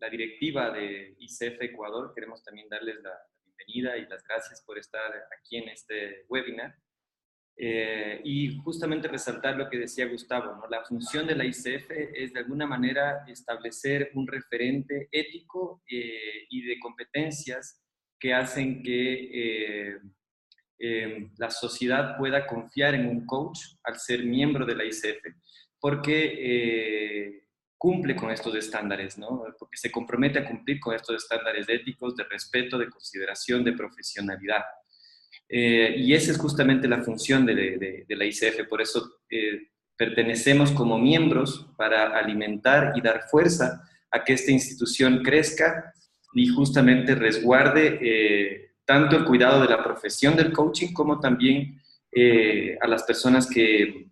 la directiva de ICF Ecuador, queremos también darles la bienvenida y las gracias por estar aquí en este webinar. Y justamente resaltar lo que decía Gustavo, ¿no? La función de la ICF es de alguna manera establecer un referente ético y de competencias que hacen que la sociedad pueda confiar en un coach al ser miembro de la ICF, porque cumple con estos estándares, ¿no? Porque se compromete a cumplir con estos estándares éticos, de respeto, de consideración, de profesionalidad. Y esa es justamente la función de la ICF, por eso pertenecemos como miembros para alimentar y dar fuerza a que esta institución crezca y justamente resguarde tanto el cuidado de la profesión del coaching como también a las personas que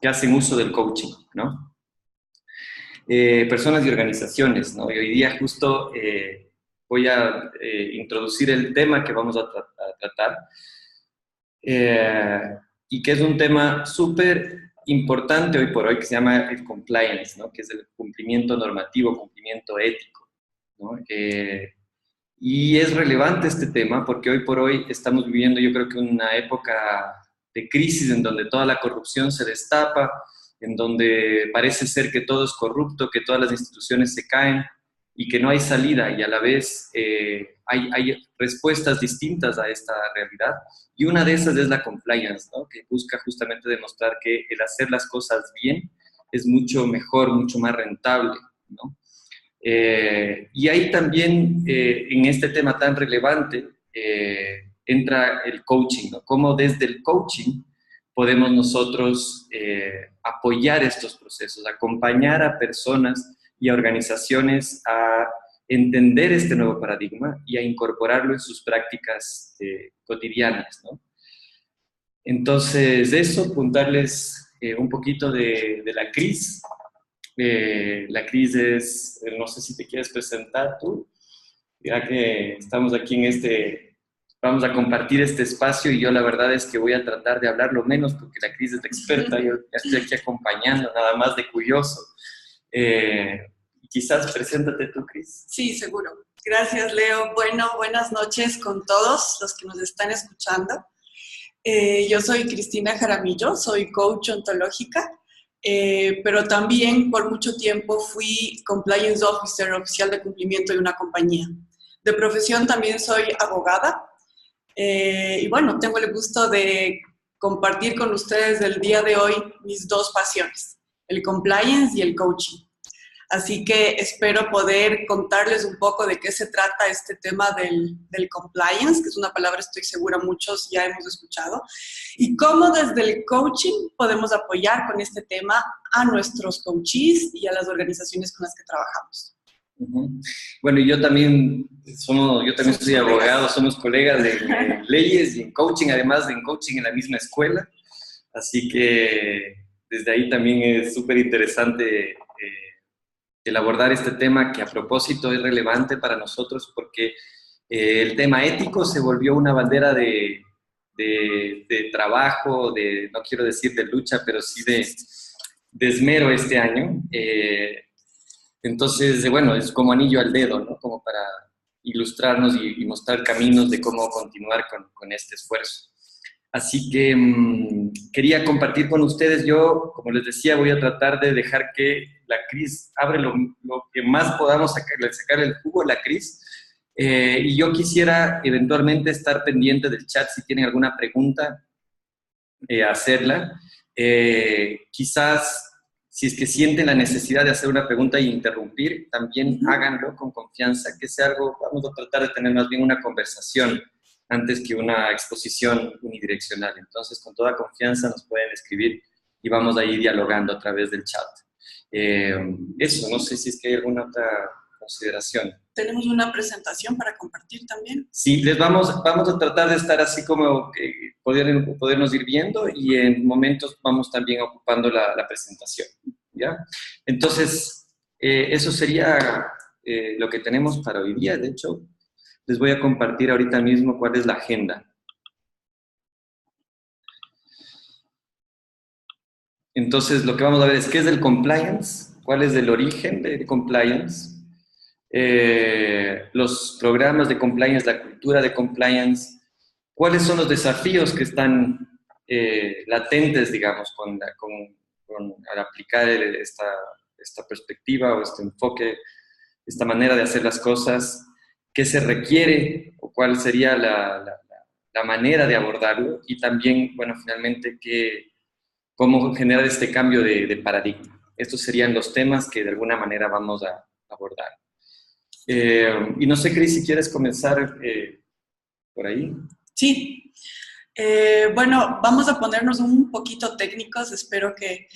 hacen uso del coaching, ¿no? Personas y organizaciones, ¿no? Y hoy día justo voy a introducir el tema que vamos a tratar, y que es un tema súper importante hoy por hoy, que se llama el compliance, ¿no? Que es el cumplimiento normativo, cumplimiento ético, ¿no? Y es relevante este tema porque hoy por hoy estamos viviendo, yo creo que una época de crisis en donde toda la corrupción se destapa, en donde parece ser que todo es corrupto, que todas las instituciones se caen y que no hay salida, y a la vez hay respuestas distintas a esta realidad, y una de esas es la compliance, ¿no? Que busca justamente demostrar que el hacer las cosas bien es mucho mejor, mucho más rentable, ¿no? Y ahí también, en este tema tan relevante, entra el coaching, ¿no? Cómo desde el coaching podemos nosotros apoyar estos procesos, acompañar a personas y a organizaciones a entender este nuevo paradigma y a incorporarlo en sus prácticas cotidianas, ¿no? Entonces, eso, contarles un poquito de la CRIS. La CRIS es, no sé si te quieres presentar tú, ya que estamos aquí vamos a compartir este espacio, y yo la verdad es que voy a tratar de hablar lo menos porque la CRIS es la experta, yo ya estoy aquí acompañando, nada más de curioso. Quizás preséntate tú, Cris. Sí, seguro. Gracias, Leo. Bueno, buenas noches con todos los que nos están escuchando. Yo soy Cristina Jaramillo, soy coach ontológica, pero también por mucho tiempo fui compliance officer, oficial de cumplimiento de una compañía. De profesión también soy abogada, y bueno, tengo el gusto de compartir con ustedes el día de hoy mis dos pasiones, el compliance y el coaching. Así que espero poder contarles un poco de qué se trata este tema del compliance, que es una palabra, estoy segura, muchos ya hemos escuchado, y cómo desde el coaching podemos apoyar con este tema a nuestros coachees y a las organizaciones con las que trabajamos. Bueno, y yo también soy abogado, somos colegas de leyes y en coaching, además de en coaching en la misma escuela, así que desde ahí también es súper interesante el abordar este tema, que a propósito es relevante para nosotros porque el tema ético se volvió una bandera de trabajo, no quiero decir de lucha, pero sí de esmero este año. Entonces, bueno, es como anillo al dedo, ¿no? Como para ilustrarnos y mostrar caminos de cómo continuar con este esfuerzo. Así que quería compartir con ustedes, yo, como les decía, voy a tratar de dejar que la CRIS abre lo que más podamos sacar el jugo a la CRIS, y yo quisiera eventualmente estar pendiente del chat si tienen alguna pregunta, hacerla. Quizás, si es que sienten la necesidad de hacer una pregunta y interrumpir, también háganlo con confianza, que sea algo, vamos a tratar de tener más bien una conversación antes que una exposición unidireccional. Entonces, con toda confianza nos pueden escribir y vamos a ir dialogando a través del chat. Eso, no sé si es que hay alguna otra consideración. ¿Tenemos una presentación para compartir también? Sí, vamos a tratar de estar así como que podernos ir viendo, y en momentos vamos también ocupando la presentación, ¿ya? Entonces, eso sería lo que tenemos para hoy día. De hecho, les voy a compartir ahorita mismo cuál es la agenda. Entonces, lo que vamos a ver es qué es el compliance, cuál es el origen del compliance, los programas de compliance, la cultura de compliance, cuáles son los desafíos que están latentes, digamos, al aplicar esta perspectiva o este enfoque, esta manera de hacer las cosas, qué se requiere o cuál sería la manera de abordarlo y también, bueno, finalmente, cómo generar este cambio de paradigma. Estos serían los temas que de alguna manera vamos a abordar. Y no sé, Cris, si quieres comenzar por ahí. Sí. Bueno, vamos a ponernos un poquito técnicos, espero que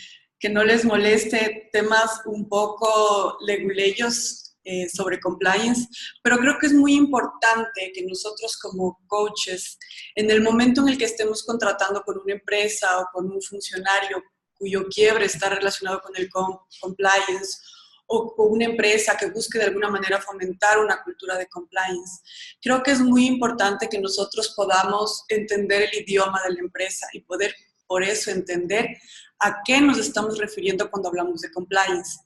no les moleste temas un poco leguleyos sobre compliance, pero creo que es muy importante que nosotros como coaches, en el momento en el que estemos contratando con una empresa o con un funcionario cuyo quiebre está relacionado con el compliance, o con una empresa que busque de alguna manera fomentar una cultura de compliance. Creo que es muy importante que nosotros podamos entender el idioma de la empresa y poder, por eso, entender a qué nos estamos refiriendo cuando hablamos de compliance.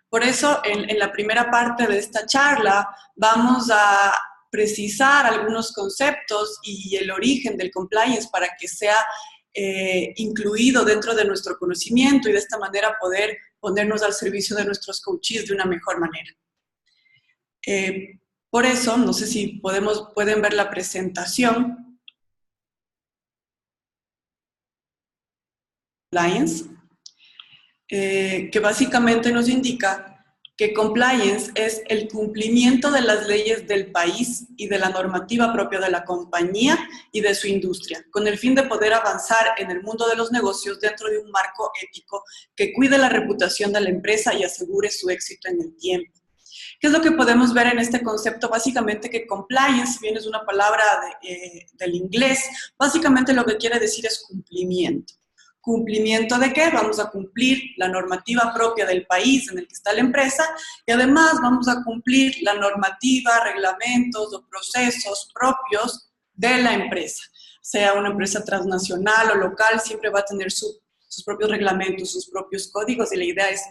Por eso, en la primera parte de esta charla, vamos a precisar algunos conceptos y el origen del compliance para que sea incluido dentro de nuestro conocimiento y de esta manera poder ponernos al servicio de nuestros coaches de una mejor manera. Por eso, no sé si pueden ver la presentación. Compliance, que básicamente nos indica que compliance es el cumplimiento de las leyes del país y de la normativa propia de la compañía y de su industria, con el fin de poder avanzar en el mundo de los negocios dentro de un marco ético que cuide la reputación de la empresa y asegure su éxito en el tiempo. ¿Qué es lo que podemos ver en este concepto? Básicamente que compliance, si bien es una palabra del inglés, básicamente lo que quiere decir es cumplimiento. ¿Cumplimiento de qué? Vamos a cumplir la normativa propia del país en el que está la empresa y además vamos a cumplir la normativa, reglamentos o procesos propios de la empresa. Sea una empresa transnacional o local, siempre va a tener sus propios reglamentos, sus propios códigos y la idea es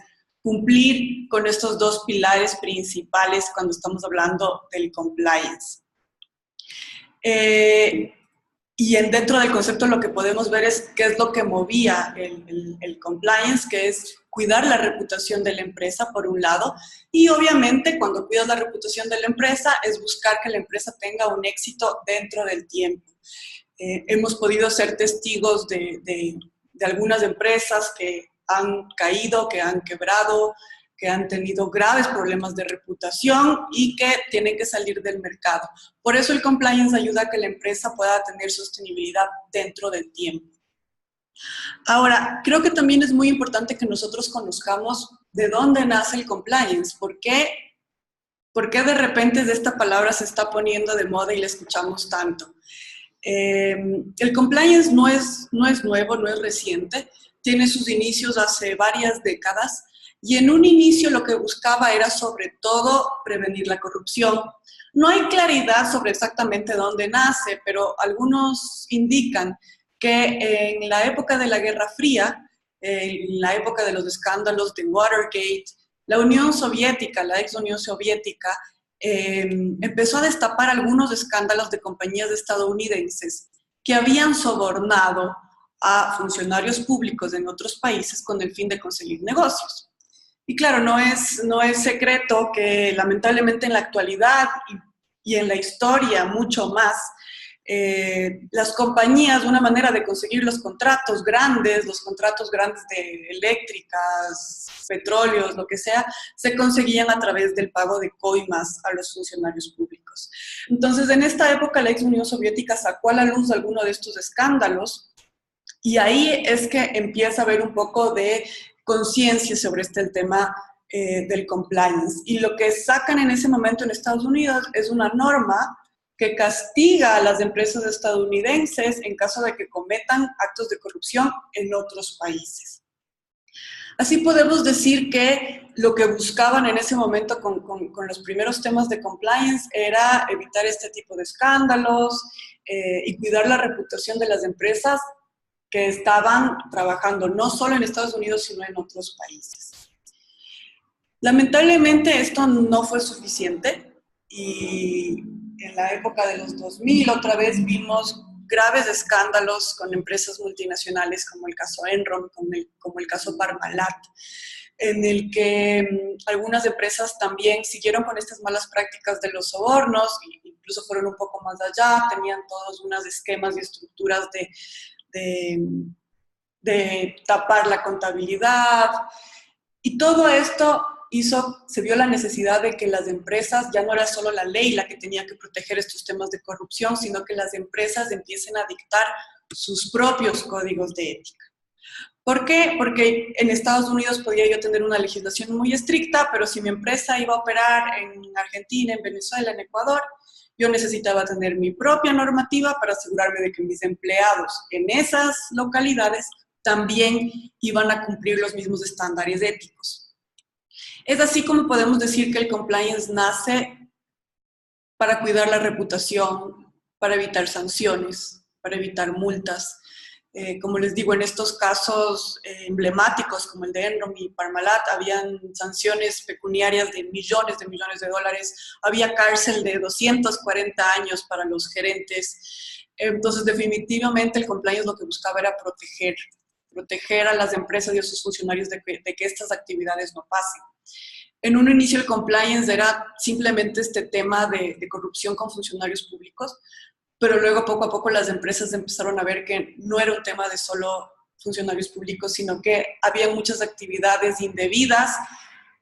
cumplir con estos dos pilares principales cuando estamos hablando del compliance. Y dentro del concepto lo que podemos ver es qué es lo que movía el compliance, que es cuidar la reputación de la empresa, por un lado, y obviamente cuando cuidas la reputación de la empresa es buscar que la empresa tenga un éxito dentro del tiempo. Hemos podido ser testigos de algunas empresas que han caído, que han quebrado, que han tenido graves problemas de reputación y que tienen que salir del mercado. Por eso el compliance ayuda a que la empresa pueda tener sostenibilidad dentro del tiempo. Ahora, creo que también es muy importante que nosotros conozcamos de dónde nace el compliance. ¿Por qué de repente esta palabra se está poniendo de moda y la escuchamos tanto? El compliance no es nuevo, no es reciente, tiene sus inicios hace varias décadas y en un inicio lo que buscaba era sobre todo prevenir la corrupción. No hay claridad sobre exactamente dónde nace, pero algunos indican que en la época de la Guerra Fría, en la época de los escándalos de Watergate, la Unión Soviética, la ex Unión Soviética, empezó a destapar algunos escándalos de compañías estadounidenses que habían sobornado a funcionarios públicos en otros países con el fin de conseguir negocios. Y claro, no es secreto que lamentablemente en la actualidad y en la historia mucho más, las compañías, una manera de conseguir los contratos grandes de eléctricas, petróleos, lo que sea, se conseguían a través del pago de coimas a los funcionarios públicos. Entonces, en esta época, la ex Unión Soviética sacó a la luz algunos de estos escándalos y ahí es que empieza a haber un poco de conciencia sobre el tema del compliance. Y lo que sacan en ese momento en Estados Unidos es una norma que castiga a las empresas estadounidenses en caso de que cometan actos de corrupción en otros países. Así podemos decir que lo que buscaban en ese momento con los primeros temas de compliance era evitar este tipo de escándalos y cuidar la reputación de las empresas que estaban trabajando no solo en Estados Unidos, sino en otros países. Lamentablemente esto no fue suficiente y en la época de los 2000 otra vez vimos graves escándalos con empresas multinacionales como el caso Enron, como el caso Parmalat, en el que algunas empresas también siguieron con estas malas prácticas de los sobornos, incluso fueron un poco más allá, tenían todos unos esquemas y estructuras de tapar la contabilidad, y todo esto se vio la necesidad de que las empresas, ya no era solo la ley la que tenía que proteger estos temas de corrupción, sino que las empresas empiecen a dictar sus propios códigos de ética. ¿Por qué? Porque en Estados Unidos podía yo tener una legislación muy estricta, pero si mi empresa iba a operar en Argentina, en Venezuela, en Ecuador, yo necesitaba tener mi propia normativa para asegurarme de que mis empleados en esas localidades también iban a cumplir los mismos estándares éticos. Es así como podemos decir que el compliance nace para cuidar la reputación, para evitar sanciones, para evitar multas. Como les digo, en estos casos emblemáticos como el de Enron y Parmalat, habían sanciones pecuniarias de millones de dólares, había cárcel de 240 años para los gerentes. Entonces, definitivamente el compliance lo que buscaba era proteger a las empresas y a sus funcionarios de que estas actividades no pasen. En un inicio el compliance era simplemente este tema de corrupción con funcionarios públicos, pero luego poco a poco las empresas empezaron a ver que no era un tema de solo funcionarios públicos, sino que había muchas actividades indebidas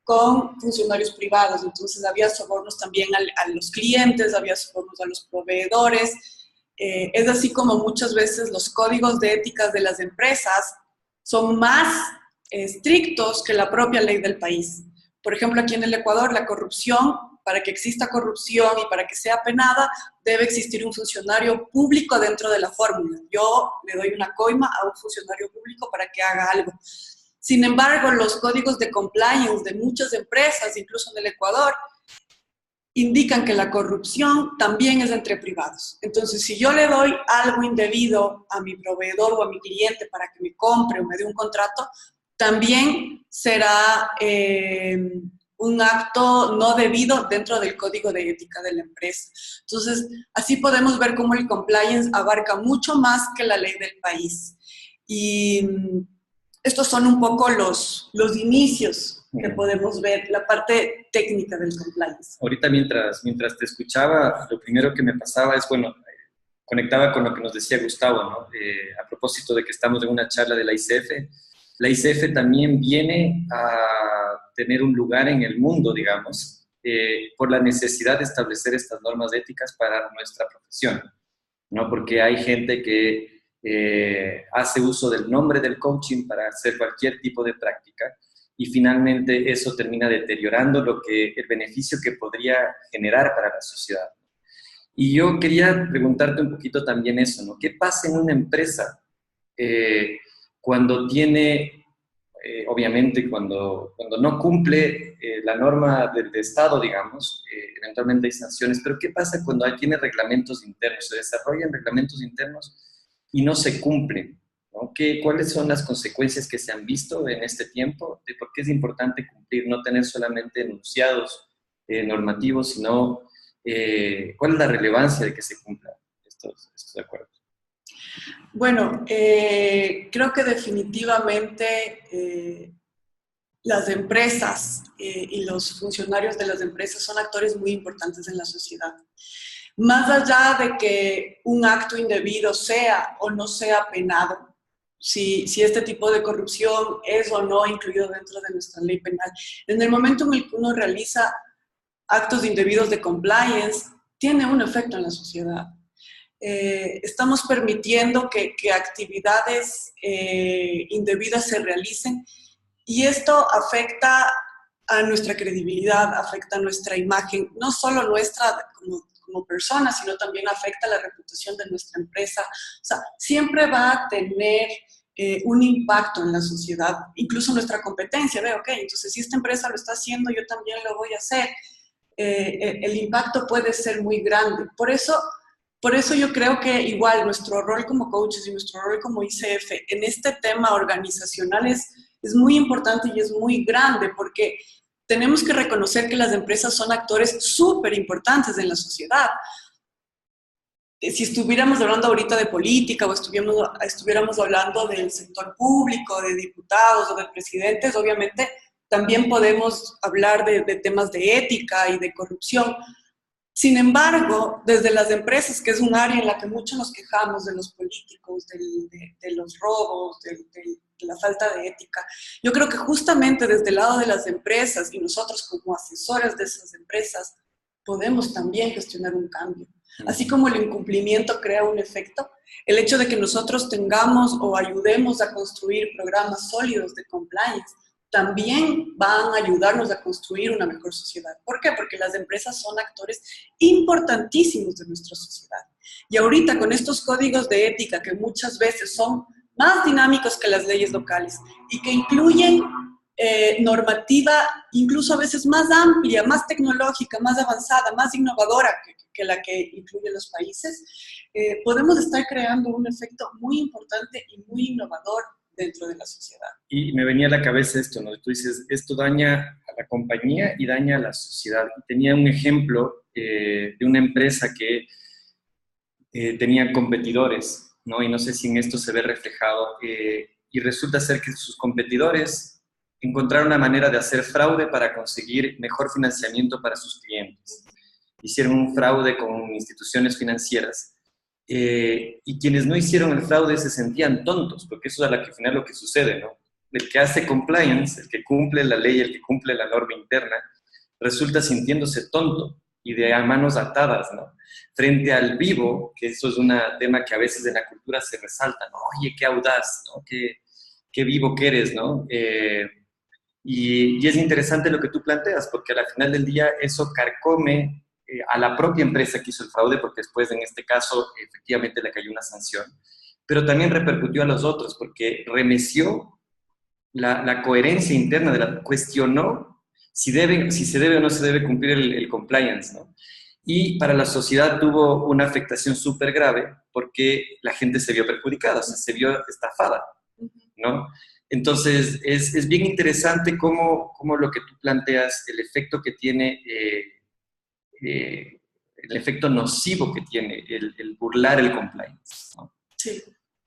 con funcionarios privados. Entonces había sobornos también a los clientes, había sobornos a los proveedores. Es así como muchas veces los códigos de ética de las empresas son más estrictos que la propia ley del país. Por ejemplo, aquí en el Ecuador, la corrupción, para que exista corrupción y para que sea penada, debe existir un funcionario público dentro de la fórmula. Yo le doy una coima a un funcionario público para que haga algo. Sin embargo, los códigos de compliance de muchas empresas, incluso en el Ecuador, indican que la corrupción también es entre privados. Entonces, si yo le doy algo indebido a mi proveedor o a mi cliente para que me compre o me dé un contrato, también será un acto no debido dentro del código de ética de la empresa. Entonces, así podemos ver cómo el compliance abarca mucho más que la ley del país. Y estos son un poco los inicios que podemos ver, la parte técnica del compliance. Ahorita mientras te escuchaba, lo primero que me pasaba es, bueno, conectaba con lo que nos decía Gustavo, ¿no? A propósito de que estamos en una charla de la ICF también viene a tener un lugar en el mundo, digamos, por la necesidad de establecer estas normas éticas para nuestra profesión, ¿no? Porque hay gente que hace uso del nombre del coaching para hacer cualquier tipo de práctica y finalmente eso termina deteriorando el beneficio que podría generar para la sociedad. Y yo quería preguntarte un poquito también eso, ¿no? ¿Qué pasa en una empresa cuando tiene, obviamente, cuando no cumple la norma del Estado, digamos, eventualmente hay sanciones, pero ¿qué pasa cuando tiene reglamentos internos, se desarrollan reglamentos internos y no se cumplen, ¿no? ¿Cuáles son las consecuencias que se han visto en este tiempo? De por qué es importante cumplir, no tener solamente enunciados normativos, sino cuál es la relevancia de que se cumplan estos acuerdos. Bueno, creo que definitivamente las empresas y los funcionarios de las empresas son actores muy importantes en la sociedad. Más allá de que un acto indebido sea o no sea penado, si este tipo de corrupción es o no incluido dentro de nuestra ley penal, en el momento en el que uno realiza actos indebidos de compliance, tiene un efecto en la sociedad. Estamos permitiendo que actividades indebidas se realicen y esto afecta a nuestra credibilidad, afecta a nuestra imagen, no solo nuestra como persona, sino también afecta a la reputación de nuestra empresa. O sea, siempre va a tener un impacto en la sociedad, incluso nuestra competencia. Ok, entonces si esta empresa lo está haciendo, yo también lo voy a hacer. El impacto puede ser muy grande. Por eso yo creo que igual nuestro rol como coaches y nuestro rol como ICF en este tema organizacional es muy importante y es muy grande, porque tenemos que reconocer que las empresas son actores súper importantes en la sociedad. Si estuviéramos hablando ahorita de política o estuviéramos hablando del sector público, de diputados o de presidentes, obviamente también podemos hablar de temas de ética y de corrupción. Sin embargo, desde las empresas, que es un área en la que mucho nos quejamos de los políticos, de los robos, de la falta de ética, yo creo que justamente desde el lado de las empresas y nosotros como asesores de esas empresas podemos también gestionar un cambio. Así como el incumplimiento crea un efecto, el hecho de que nosotros tengamos o ayudemos a construir programas sólidos de compliance también van a ayudarnos a construir una mejor sociedad. ¿Por qué? Porque las empresas son actores importantísimos de nuestra sociedad. Y ahorita con estos códigos de ética que muchas veces son más dinámicos que las leyes locales y que incluyen normativa incluso a veces más amplia, más tecnológica, más avanzada, más innovadora que la que incluyen los países, podemos estar creando un efecto muy importante y muy innovador dentro de la sociedad. Y me venía a la cabeza esto, ¿no? Tú dices, esto daña a la compañía y daña a la sociedad. Y tenía un ejemplo de una empresa que tenía competidores, ¿no? Y no sé si en esto se ve reflejado. Y resulta ser que sus competidores encontraron una manera de hacer fraude para conseguir mejor financiamiento para sus clientes. Hicieron un fraude con instituciones financieras. Y quienes no hicieron el fraude se sentían tontos, porque eso es al final lo que sucede, ¿no? El que hace compliance, el que cumple la ley, el que cumple la norma interna, resulta sintiéndose tonto y de manos atadas, ¿no? Frente al vivo, que eso es un tema que a veces en la cultura se resalta, ¿no? Oye, qué audaz, ¿no? Qué vivo que eres, ¿no? Y es interesante lo que tú planteas, porque al final del día eso carcome a la propia empresa que hizo el fraude, porque después en este caso efectivamente le cayó una sanción, pero también repercutió a los otros, porque remeció la coherencia interna, cuestionó si se debe o no se debe cumplir el compliance, ¿no? Y para la sociedad tuvo una afectación súper grave, porque la gente se vio perjudicada, o sea, se vio estafada, ¿no? Entonces, es bien interesante cómo lo que tú planteas, el efecto que tiene el efecto nocivo que tiene el burlar el compliance, ¿no? Sí,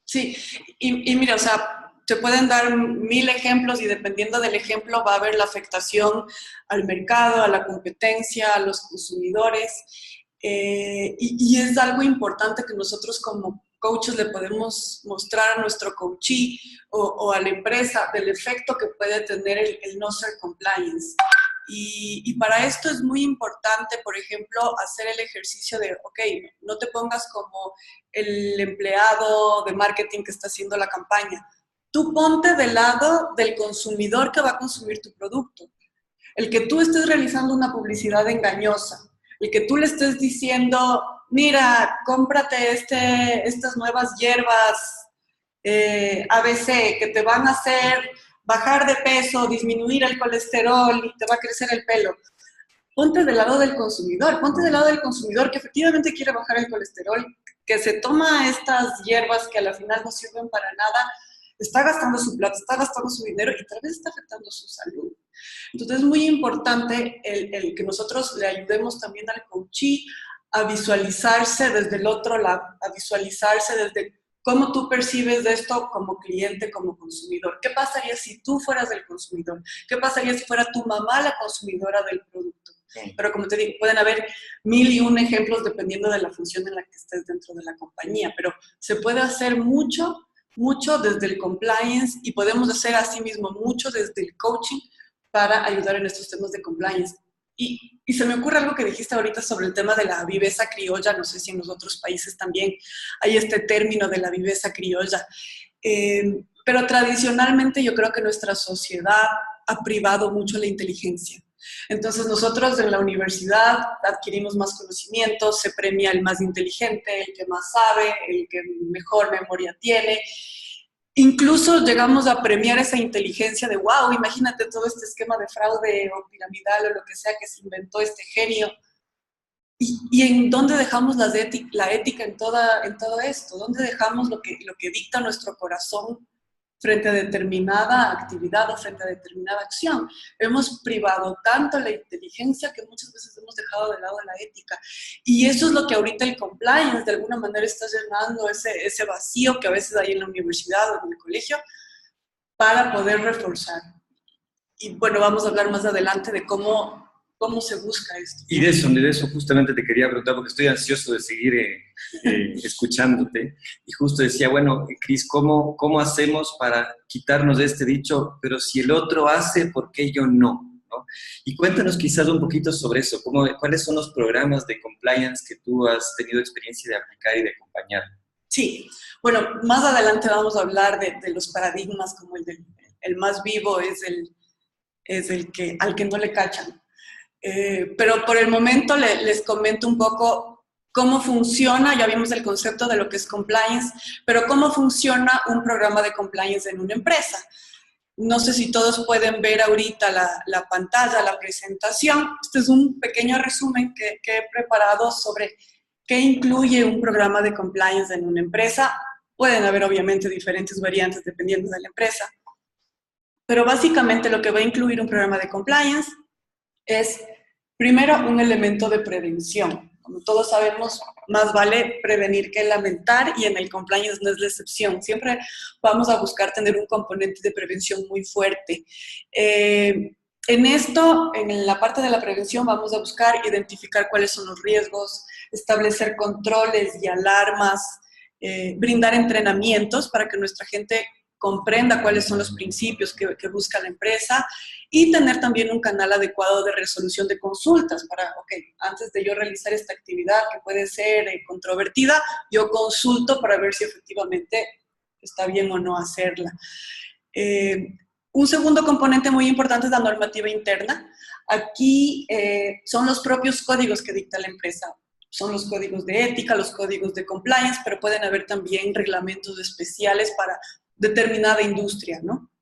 sí. Y mira, o sea, te pueden dar 1000 ejemplos y dependiendo del ejemplo va a haber la afectación al mercado, a la competencia, a los consumidores. Y es algo importante que nosotros como coaches le podemos mostrar a nuestro coachee o a la empresa del efecto que puede tener el no ser compliance. Y para esto es muy importante, por ejemplo, hacer el ejercicio de, ok, no te pongas como el empleado de marketing que está haciendo la campaña. Tú ponte del lado del consumidor que va a consumir tu producto. El que tú estés realizando una publicidad engañosa, el que tú le estés diciendo, mira, cómprate estas nuevas hierbas ABC que te van a hacer bajar de peso, disminuir el colesterol y te va a crecer el pelo. Ponte del lado del consumidor que efectivamente quiere bajar el colesterol, que se toma estas hierbas que a la final no sirven para nada, está gastando su plata, está gastando su dinero y tal vez está afectando su salud. Entonces es muy importante el que nosotros le ayudemos también al coachee a visualizarse desde el otro lado, a visualizarse desde cómo tú percibes esto como cliente, como consumidor. ¿Qué pasaría si tú fueras el consumidor? ¿Qué pasaría si fuera tu mamá la consumidora del producto? Sí. Pero como te digo, pueden haber 1001 ejemplos dependiendo de la función en la que estés dentro de la compañía, pero se puede hacer mucho desde el compliance y podemos hacer asimismo mucho desde el coaching para ayudar en estos temas de compliance. Y se me ocurre algo que dijiste ahorita sobre el tema de la viveza criolla, no sé si en los otros países también hay este término de la viveza criolla, pero tradicionalmente yo creo que nuestra sociedad ha privado mucho la inteligencia. Entonces nosotros en la universidad adquirimos más conocimientos, se premia el más inteligente, el que más sabe, el que mejor memoria tiene. Incluso llegamos a premiar esa inteligencia de, wow, imagínate todo este esquema de fraude o piramidal o lo que sea que se inventó este genio. ¿Y en dónde dejamos la ética en todo esto? ¿Dónde dejamos lo que dicta nuestro corazón frente a determinada actividad o frente a determinada acción. Hemos privado tanto la inteligencia que muchas veces hemos dejado de lado la ética. Y eso es lo que ahorita el compliance de alguna manera está llenando ese vacío que a veces hay en la universidad o en el colegio para poder reforzar. Y bueno, vamos a hablar más adelante de cómo se busca esto. Y de eso justamente te quería preguntar, porque estoy ansioso de seguir escuchándote. Y justo decía, bueno, Cris, ¿cómo hacemos para quitarnos de este dicho, pero si el otro hace, ¿por qué yo no? ¿No? Y cuéntanos quizás un poquito sobre eso, ¿cuáles son los programas de compliance que tú has tenido experiencia de aplicar y de acompañar? Sí, bueno, más adelante vamos a hablar de los paradigmas, como el más vivo es el que, al que no le cachan. Pero por el momento les comento un poco cómo funciona, ya vimos el concepto de lo que es compliance, pero cómo funciona un programa de compliance en una empresa. No sé si todos pueden ver ahorita la pantalla, la presentación. Este es un pequeño resumen que he preparado sobre qué incluye un programa de compliance en una empresa. Pueden haber obviamente diferentes variantes dependiendo de la empresa, pero básicamente lo que va a incluir un programa de compliance es, primero, un elemento de prevención. Como todos sabemos, más vale prevenir que lamentar, y en el compliance no es la excepción. Siempre vamos a buscar tener un componente de prevención muy fuerte. En esto, en la parte de la prevención, vamos a buscar identificar cuáles son los riesgos, establecer controles y alarmas, brindar entrenamientos para que nuestra gente comprenda cuáles son los principios que busca la empresa, y tener también un canal adecuado de resolución de consultas para, antes de yo realizar esta actividad que puede ser controvertida, yo consulto para ver si efectivamente está bien o no hacerla. Un segundo componente muy importante es la normativa interna. Aquí son los propios códigos que dicta la empresa. Son los códigos de ética, los códigos de compliance, pero pueden haber también reglamentos especiales para determinada industria, ¿no?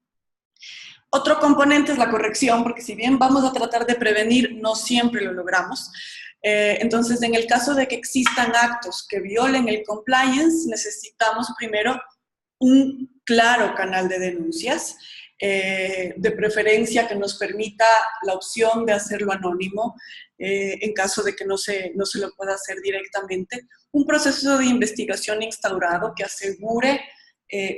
Otro componente es la corrección, porque si bien vamos a tratar de prevenir, no siempre lo logramos. Entonces, en el caso de que existan actos que violen el compliance, necesitamos primero un claro canal de denuncias, de preferencia que nos permita la opción de hacerlo anónimo, en caso de que no se lo pueda hacer directamente. Un proceso de investigación instaurado que asegure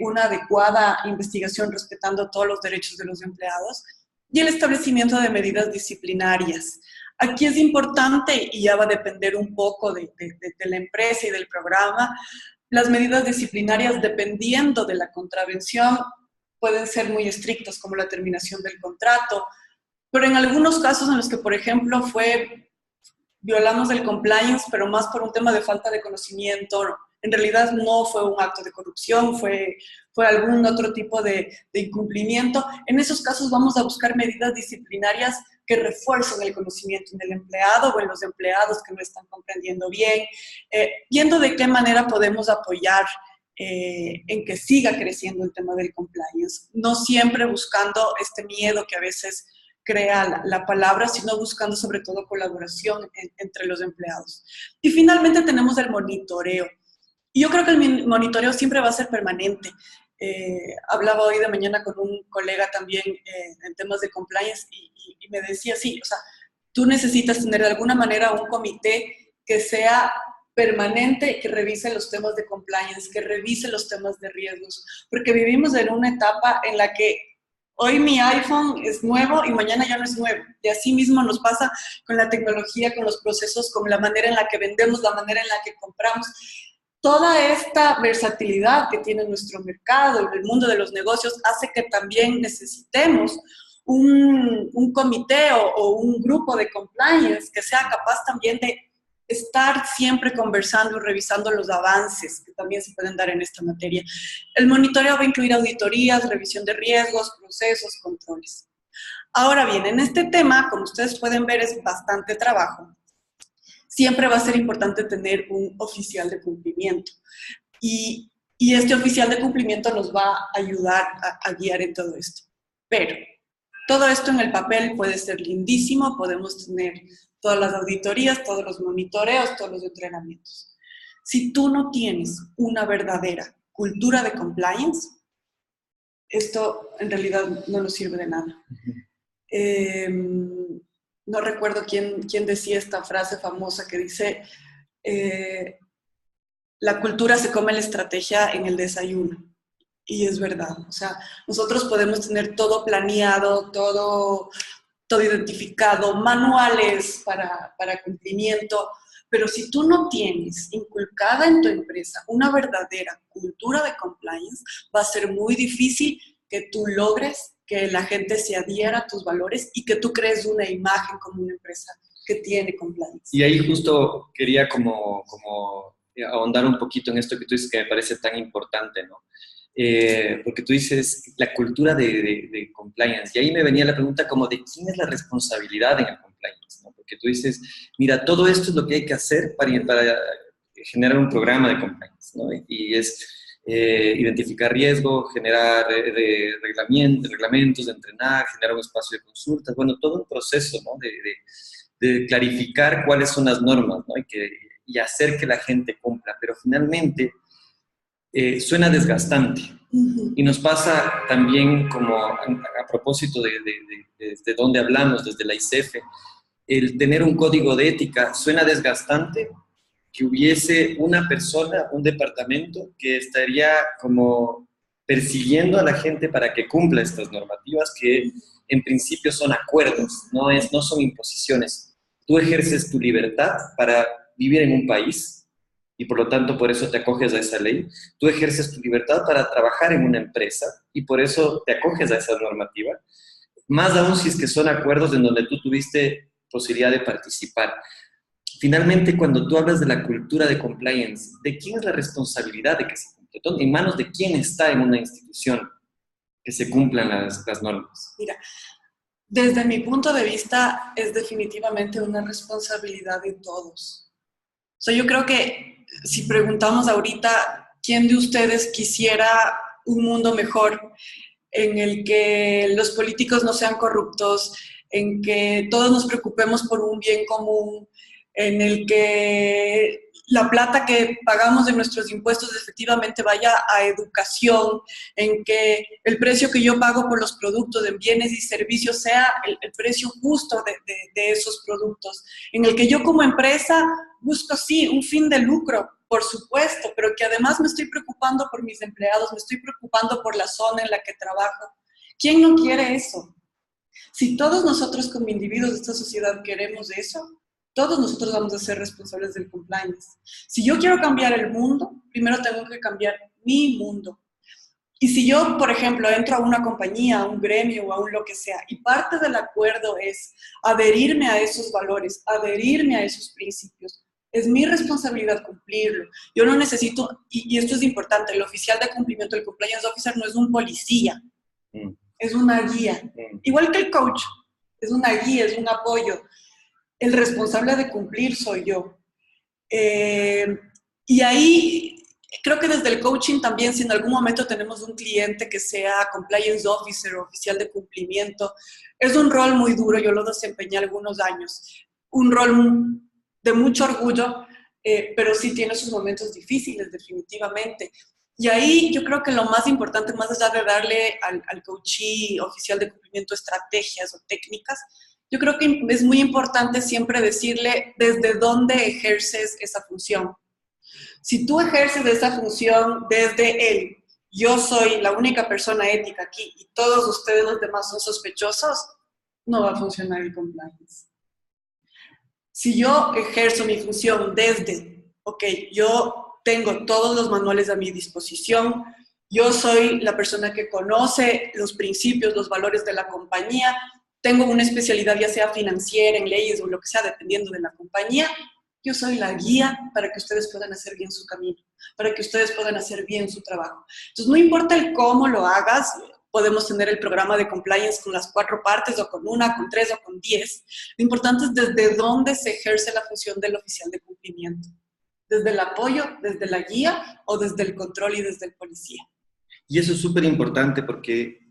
una adecuada investigación respetando todos los derechos de los empleados, y el establecimiento de medidas disciplinarias. Aquí es importante, y ya va a depender un poco de la empresa y del programa, las medidas disciplinarias, dependiendo de la contravención, pueden ser muy estrictas, como la terminación del contrato, pero en algunos casos en los que, por ejemplo, violamos el compliance, pero más por un tema de falta de conocimiento, en realidad no fue un acto de corrupción, fue algún otro tipo de incumplimiento. En esos casos vamos a buscar medidas disciplinarias que refuercen el conocimiento en el empleado o en los empleados que no están comprendiendo bien, viendo de qué manera podemos apoyar en que siga creciendo el tema del compliance. No siempre buscando este miedo que a veces crea la palabra, sino buscando sobre todo colaboración entre los empleados. Y finalmente tenemos el monitoreo. Y yo creo que el monitoreo siempre va a ser permanente. Hablaba hoy de mañana con un colega también en temas de compliance y me decía, sí, o sea, tú necesitas tener de alguna manera un comité que sea permanente, que revise los temas de compliance, que revise los temas de riesgos, porque vivimos en una etapa en la que hoy mi iPhone es nuevo y mañana ya no es nuevo. Y así mismo nos pasa con la tecnología, con los procesos, con la manera en la que vendemos, la manera en la que compramos. Toda esta versatilidad que tiene nuestro mercado y el mundo de los negocios hace que también necesitemos un comité o un grupo de compliance que sea capaz también de estar siempre conversando y revisando los avances que también se pueden dar en esta materia. El monitoreo va a incluir auditorías, revisión de riesgos, procesos, controles. Ahora bien, en este tema, como ustedes pueden ver, es bastante trabajo. Siempre va a ser importante tener un oficial de cumplimiento. Y este oficial de cumplimiento nos va a ayudar a guiar en todo esto. Pero todo esto en el papel puede ser lindísimo, podemos tener todas las auditorías, todos los monitoreos, todos los entrenamientos. Si tú no tienes una verdadera cultura de compliance, esto en realidad no nos sirve de nada. No recuerdo quién decía esta frase famosa que dice, la cultura se come la estrategia en el desayuno. Y es verdad, o sea, nosotros podemos tener todo planeado, todo identificado, manuales para cumplimiento, pero si tú no tienes inculcada en tu empresa una verdadera cultura de compliance, va a ser muy difícil que tú logres que la gente se adhiera a tus valores y que tú crees una imagen como una empresa que tiene compliance. Y ahí justo quería como ahondar un poquito en esto que tú dices que me parece tan importante, ¿no? Porque tú dices la cultura de compliance, y ahí me venía la pregunta como de quién es la responsabilidad en el compliance, ¿no? Porque tú dices, mira, todo esto es lo que hay que hacer para generar un programa de compliance, ¿no? Y es identificar riesgo, generar reglamentos, entrenar, generar un espacio de consultas, bueno, todo un proceso, ¿no? De clarificar cuáles son las normas, ¿no? Y hacer que la gente cumpla, pero finalmente suena desgastante. Y nos pasa también como a propósito de dónde hablamos, desde la ICF, el tener un código de ética suena desgastante que hubiese una persona, un departamento que estaría como persiguiendo a la gente para que cumpla estas normativas que en principio son acuerdos, no son imposiciones. Tú ejerces tu libertad para vivir en un país y por lo tanto por eso te acoges a esa ley. Tú ejerces tu libertad para trabajar en una empresa y por eso te acoges a esa normativa. Más aún si es que son acuerdos en donde tú tuviste posibilidad de participar. Finalmente, cuando tú hablas de la cultura de compliance, ¿de quién es la responsabilidad de que se cumpla? ¿En manos de quién está en una institución que se cumplan las normas? Mira, desde mi punto de vista es definitivamente una responsabilidad de todos. O sea, yo creo que si preguntamos ahorita quién de ustedes quisiera un mundo mejor en el que los políticos no sean corruptos, en que todos nos preocupemos por un bien común, en el que la plata que pagamos de nuestros impuestos efectivamente vaya a educación, en que el precio que yo pago por los productos en bienes y servicios sea el precio justo de esos productos, en el que yo como empresa busco, sí, un fin de lucro, por supuesto, pero que además me estoy preocupando por mis empleados, me estoy preocupando por la zona en la que trabajo. ¿Quién no quiere eso? Si todos nosotros como individuos de esta sociedad queremos eso, todos nosotros vamos a ser responsables del compliance. Si yo quiero cambiar el mundo, primero tengo que cambiar mi mundo. Y si yo, por ejemplo, entro a una compañía, a un gremio o a un lo que sea, y parte del acuerdo es adherirme a esos valores, adherirme a esos principios, es mi responsabilidad cumplirlo. Yo no necesito, y esto es importante, el oficial de cumplimiento, el compliance officer no es un policía, es una guía. Igual que el coach, es una guía, es un apoyo. El responsable de cumplir soy yo. Y ahí creo que desde el coaching también, si en algún momento tenemos un cliente que sea compliance officer o oficial de cumplimiento, es un rol muy duro, yo lo desempeñé algunos años, un rol de mucho orgullo, pero sí tiene sus momentos difíciles, definitivamente. Y ahí yo creo que lo más importante, más allá de darle al coachee oficial de cumplimiento estrategias o técnicas, yo creo que es muy importante siempre decirle desde dónde ejerces esa función. Si tú ejerces esa función desde él, yo soy la única persona ética aquí y todos ustedes los demás son sospechosos, no va a funcionar el compliance. Si yo ejerzo mi función desde, ok, yo tengo todos los manuales a mi disposición, yo soy la persona que conoce los principios, los valores de la compañía, tengo una especialidad ya sea financiera, en leyes o lo que sea, dependiendo de la compañía, yo soy la guía para que ustedes puedan hacer bien su camino, para que ustedes puedan hacer bien su trabajo. Entonces, no importa el cómo lo hagas, podemos tener el programa de compliance con las 4 partes, o con 1, con 3 o con 10. Lo importante es desde dónde se ejerce la función del oficial de cumplimiento. Desde el apoyo, desde la guía o desde el control y desde el policía. Y eso es súper importante porque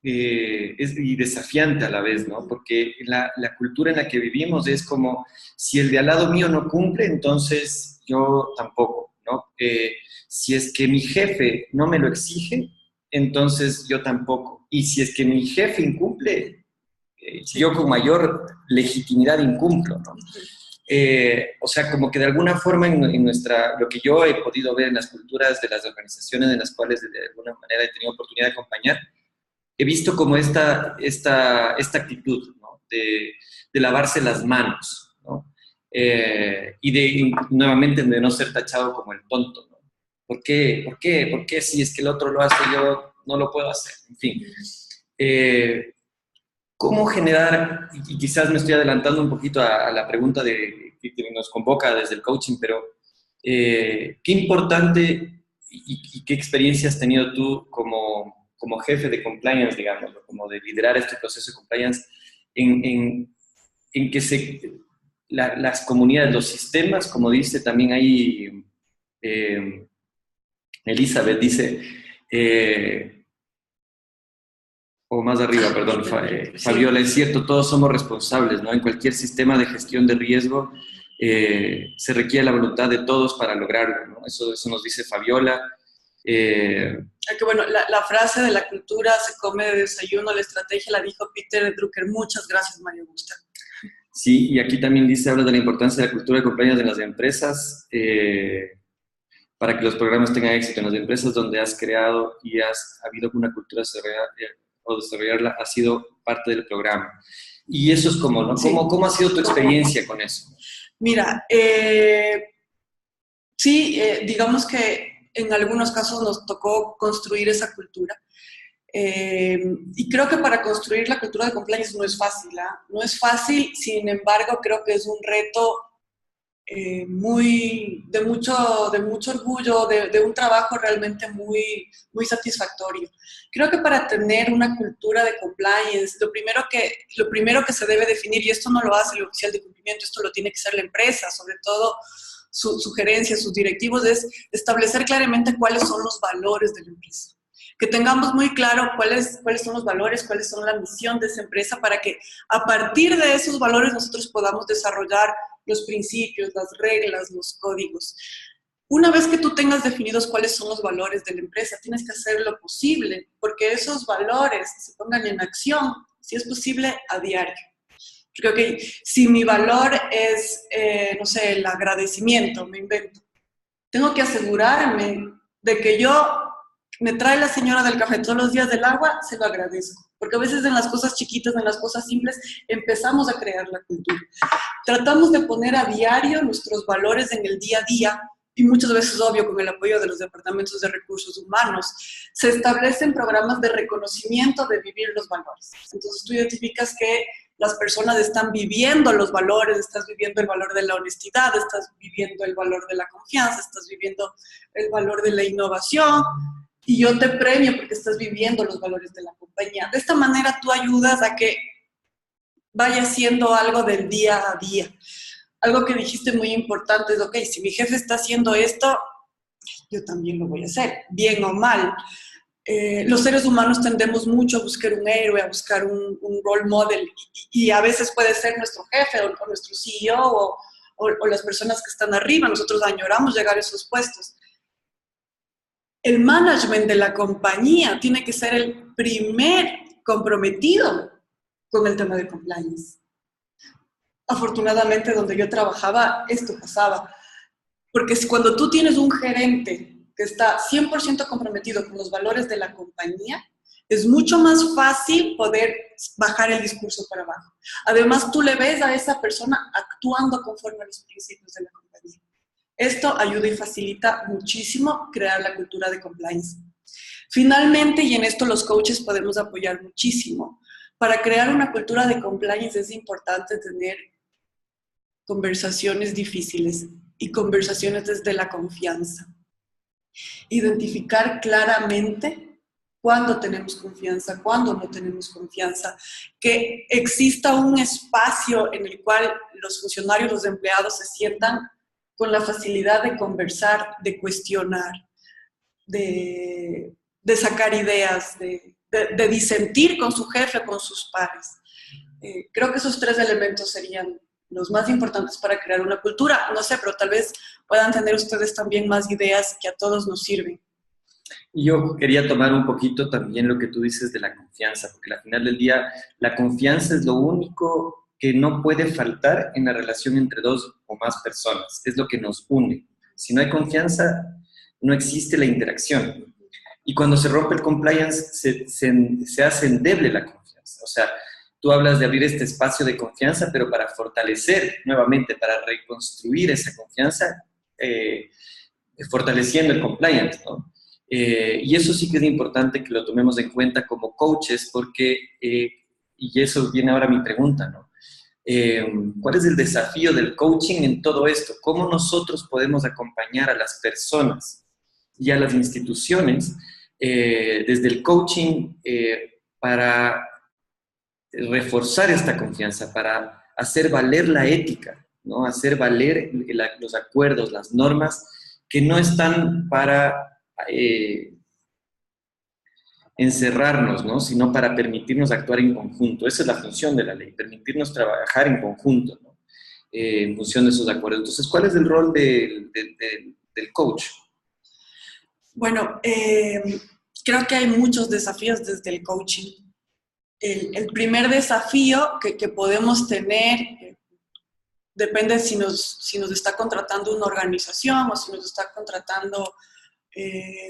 es y desafiante a la vez, ¿no? Porque la cultura en la que vivimos es como, si el de al lado mío no cumple, entonces yo tampoco, ¿no? Si es que mi jefe no me lo exige, entonces yo tampoco. Y si es que mi jefe incumple, yo con mayor legitimidad incumplo, ¿no? O sea, como que de alguna forma en lo que yo he podido ver en las culturas de las organizaciones en las cuales de alguna manera he tenido oportunidad de acompañar, he visto como esta actitud, ¿no? De lavarse las manos, ¿no? Nuevamente de no ser tachado como el tonto, ¿no? ¿Por qué? ¿Por qué? ¿Por qué si es que el otro lo hace yo no lo puedo hacer? En fin. ¿Cómo generar, y quizás me estoy adelantando un poquito a la pregunta que nos convoca desde el coaching, pero qué importante y qué experiencia has tenido tú como jefe de compliance, digamos, como de liderar este proceso de compliance, en que las comunidades, los sistemas, como dice también ahí Elizabeth, dice... o más arriba, perdón, Fabiola, es cierto, todos somos responsables, ¿no? En cualquier sistema de gestión de riesgo se requiere la voluntad de todos para lograrlo, ¿no? Eso nos dice Fabiola. Que bueno, la frase de la cultura se come de desayuno, la estrategia la dijo Peter Drucker. Muchas gracias, María Augusta. Sí, y aquí también habla de la importancia de la cultura de compliance en las empresas para que los programas tengan éxito en las empresas donde has creado y has habido una cultura o desarrollarla ha sido parte del programa. Y eso es como, ¿no? Sí. ¿Cómo ha sido tu experiencia con eso? Mira, sí, digamos que en algunos casos nos tocó construir esa cultura. Y creo que para construir la cultura de compliance no es fácil, ¿eh? No es fácil, sin embargo, creo que es un reto de mucho orgullo, de un trabajo realmente muy satisfactorio. Creo que para tener una cultura de compliance, lo primero que se debe definir, y esto no lo hace el oficial de cumplimiento, esto lo tiene que hacer la empresa, sobre todo sus gerencias, sus directivos, es establecer claramente cuáles son los valores de la empresa. Que tengamos muy claro cuáles son los valores, cuáles son la misión de esa empresa, para que a partir de esos valores nosotros podamos desarrollar los principios, las reglas, los códigos. Una vez que tú tengas definidos cuáles son los valores de la empresa, tienes que hacer lo posible porque esos valores se pongan en acción, si es posible, a diario. Creo que si mi valor es, no sé, el agradecimiento, me invento, tengo que asegurarme de que me trae la señora del café todos los días del agua, se lo agradezco. Porque a veces en las cosas chiquitas, en las cosas simples, empezamos a crear la cultura. Tratamos de poner a diario nuestros valores en el día a día, y muchas veces, obvio, con el apoyo de los departamentos de recursos humanos, se establecen programas de reconocimiento de vivir los valores. Entonces tú identificas que las personas están viviendo los valores, estás viviendo el valor de la honestidad, estás viviendo el valor de la confianza, estás viviendo el valor de la innovación, y yo te premio porque estás viviendo los valores de la compañía. De esta manera tú ayudas a que vaya siendo algo del día a día. Algo que dijiste muy importante es, ok, si mi jefe está haciendo esto, yo también lo voy a hacer, bien o mal. Los seres humanos tendemos mucho a buscar un héroe, a buscar un role model, y a veces puede ser nuestro jefe o nuestro CEO o las personas que están arriba. Nosotros añoramos llegar a esos puestos. El management de la compañía tiene que ser el primer comprometido con el tema de compliance. Afortunadamente, donde yo trabajaba, esto pasaba. Porque cuando tú tienes un gerente que está 100% comprometido con los valores de la compañía, es mucho más fácil poder bajar el discurso para abajo. Además, tú le ves a esa persona actuando conforme a los principios de la compañía. Esto ayuda y facilita muchísimo crear la cultura de compliance. Finalmente, y en esto los coaches podemos apoyar muchísimo, para crear una cultura de compliance es importante tener conversaciones difíciles y conversaciones desde la confianza. Identificar claramente cuándo tenemos confianza, cuándo no tenemos confianza, que exista un espacio en el cual los funcionarios, los empleados se sientan con la facilidad de conversar, de cuestionar, de sacar ideas, de disentir con su jefe, con sus pares. Creo que esos tres elementos serían los más importantes para crear una cultura. No sé, pero tal vez puedan tener ustedes también más ideas que a todos nos sirven. Yo quería tomar un poquito también lo que tú dices de la confianza, porque al final del día la confianza es lo único que no puede faltar en la relación entre dos o más personas, es lo que nos une. Si no hay confianza, no existe la interacción. Y cuando se rompe el compliance, se hace endeble la confianza. O sea, tú hablas de abrir este espacio de confianza, pero para fortalecer nuevamente, para reconstruir esa confianza, fortaleciendo el compliance, ¿no? Y eso sí que es importante que lo tomemos en cuenta como coaches, porque, y eso viene ahora a mi pregunta, ¿no? ¿Cuál es el desafío del coaching en todo esto? ¿Cómo nosotros podemos acompañar a las personas y a las instituciones desde el coaching para reforzar esta confianza, para hacer valer la ética, ¿no? Hacer valer los acuerdos, las normas que no están para encerrarnos, ¿no? Sino para permitirnos actuar en conjunto. Esa es la función de la ley, permitirnos trabajar en conjunto, ¿no? En función de esos acuerdos. Entonces, ¿cuál es el rol del coach? Bueno, creo que hay muchos desafíos desde el coaching. El primer desafío que podemos tener depende si nos está contratando una organización o si nos está contratando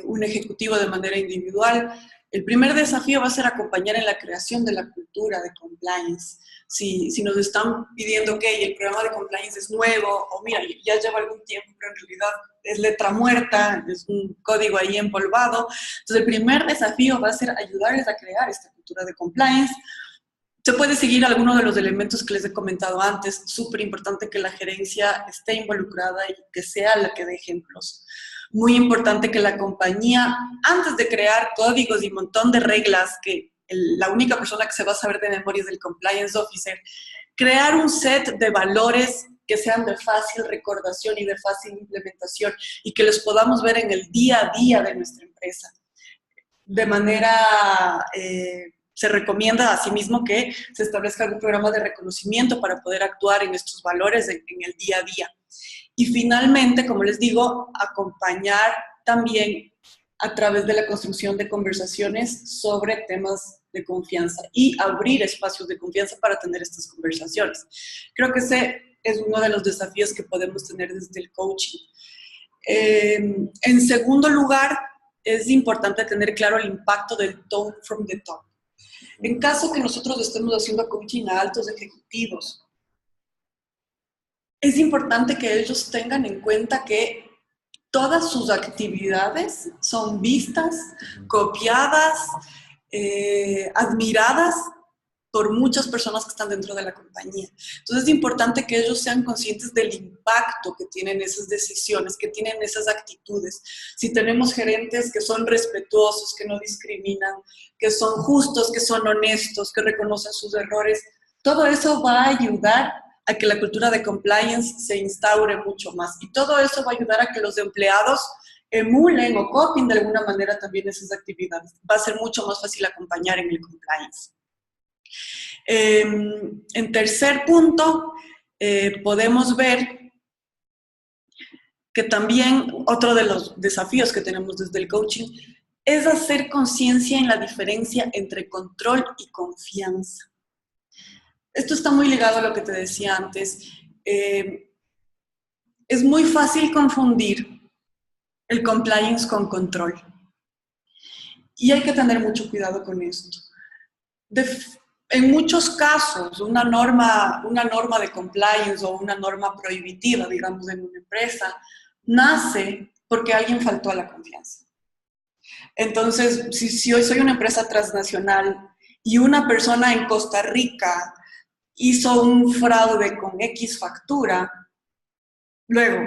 un ejecutivo de manera individual. El primer desafío va a ser acompañar en la creación de la cultura de compliance. Si nos están pidiendo que el programa de compliance es nuevo, o mira, ya lleva algún tiempo, pero en realidad es letra muerta, es un código ahí empolvado. Entonces, el primer desafío va a ser ayudarles a crear esta cultura de compliance. Se puede seguir algunos de los elementos que les he comentado antes. Súper importante que la gerencia esté involucrada y que sea la que dé ejemplos. Muy importante que la compañía, antes de crear códigos y un montón de reglas, que la única persona que se va a saber de memoria es el compliance officer, crear un set de valores que sean de fácil recordación y de fácil implementación y que los podamos ver en el día a día de nuestra empresa. De manera... se recomienda asimismo que se establezca algún programa de reconocimiento para poder actuar en estos valores en el día a día. Y finalmente, como les digo, acompañar también a través de la construcción de conversaciones sobre temas de confianza y abrir espacios de confianza para tener estas conversaciones. Creo que ese es uno de los desafíos que podemos tener desde el coaching. En segundo lugar, es importante tener claro el impacto del tone from the top. En caso que nosotros estemos haciendo coaching a altos ejecutivos, es importante que ellos tengan en cuenta que todas sus actividades son vistas, copiadas, admiradas por muchas personas que están dentro de la compañía. Entonces es importante que ellos sean conscientes del impacto que tienen esas decisiones, que tienen esas actitudes. Si tenemos gerentes que son respetuosos, que no discriminan, que son justos, que son honestos, que reconocen sus errores, todo eso va a ayudar a que la cultura de compliance se instaure mucho más. Y todo eso va a ayudar a que los empleados emulen o copien de alguna manera también esas actividades. Va a ser mucho más fácil acompañar en el compliance. En tercer punto, podemos ver que también otro de los desafíos que tenemos desde el coaching es hacer conciencia en la diferencia entre control y confianza. Esto está muy ligado a lo que te decía antes. Es muy fácil confundir el compliance con control. Y hay que tener mucho cuidado con esto. En muchos casos, una norma de compliance o una norma prohibitiva, digamos, en una empresa, nace porque alguien faltó a la confianza. Entonces, si hoy soy una empresa transnacional y una persona en Costa Rica hizo un fraude con X factura, luego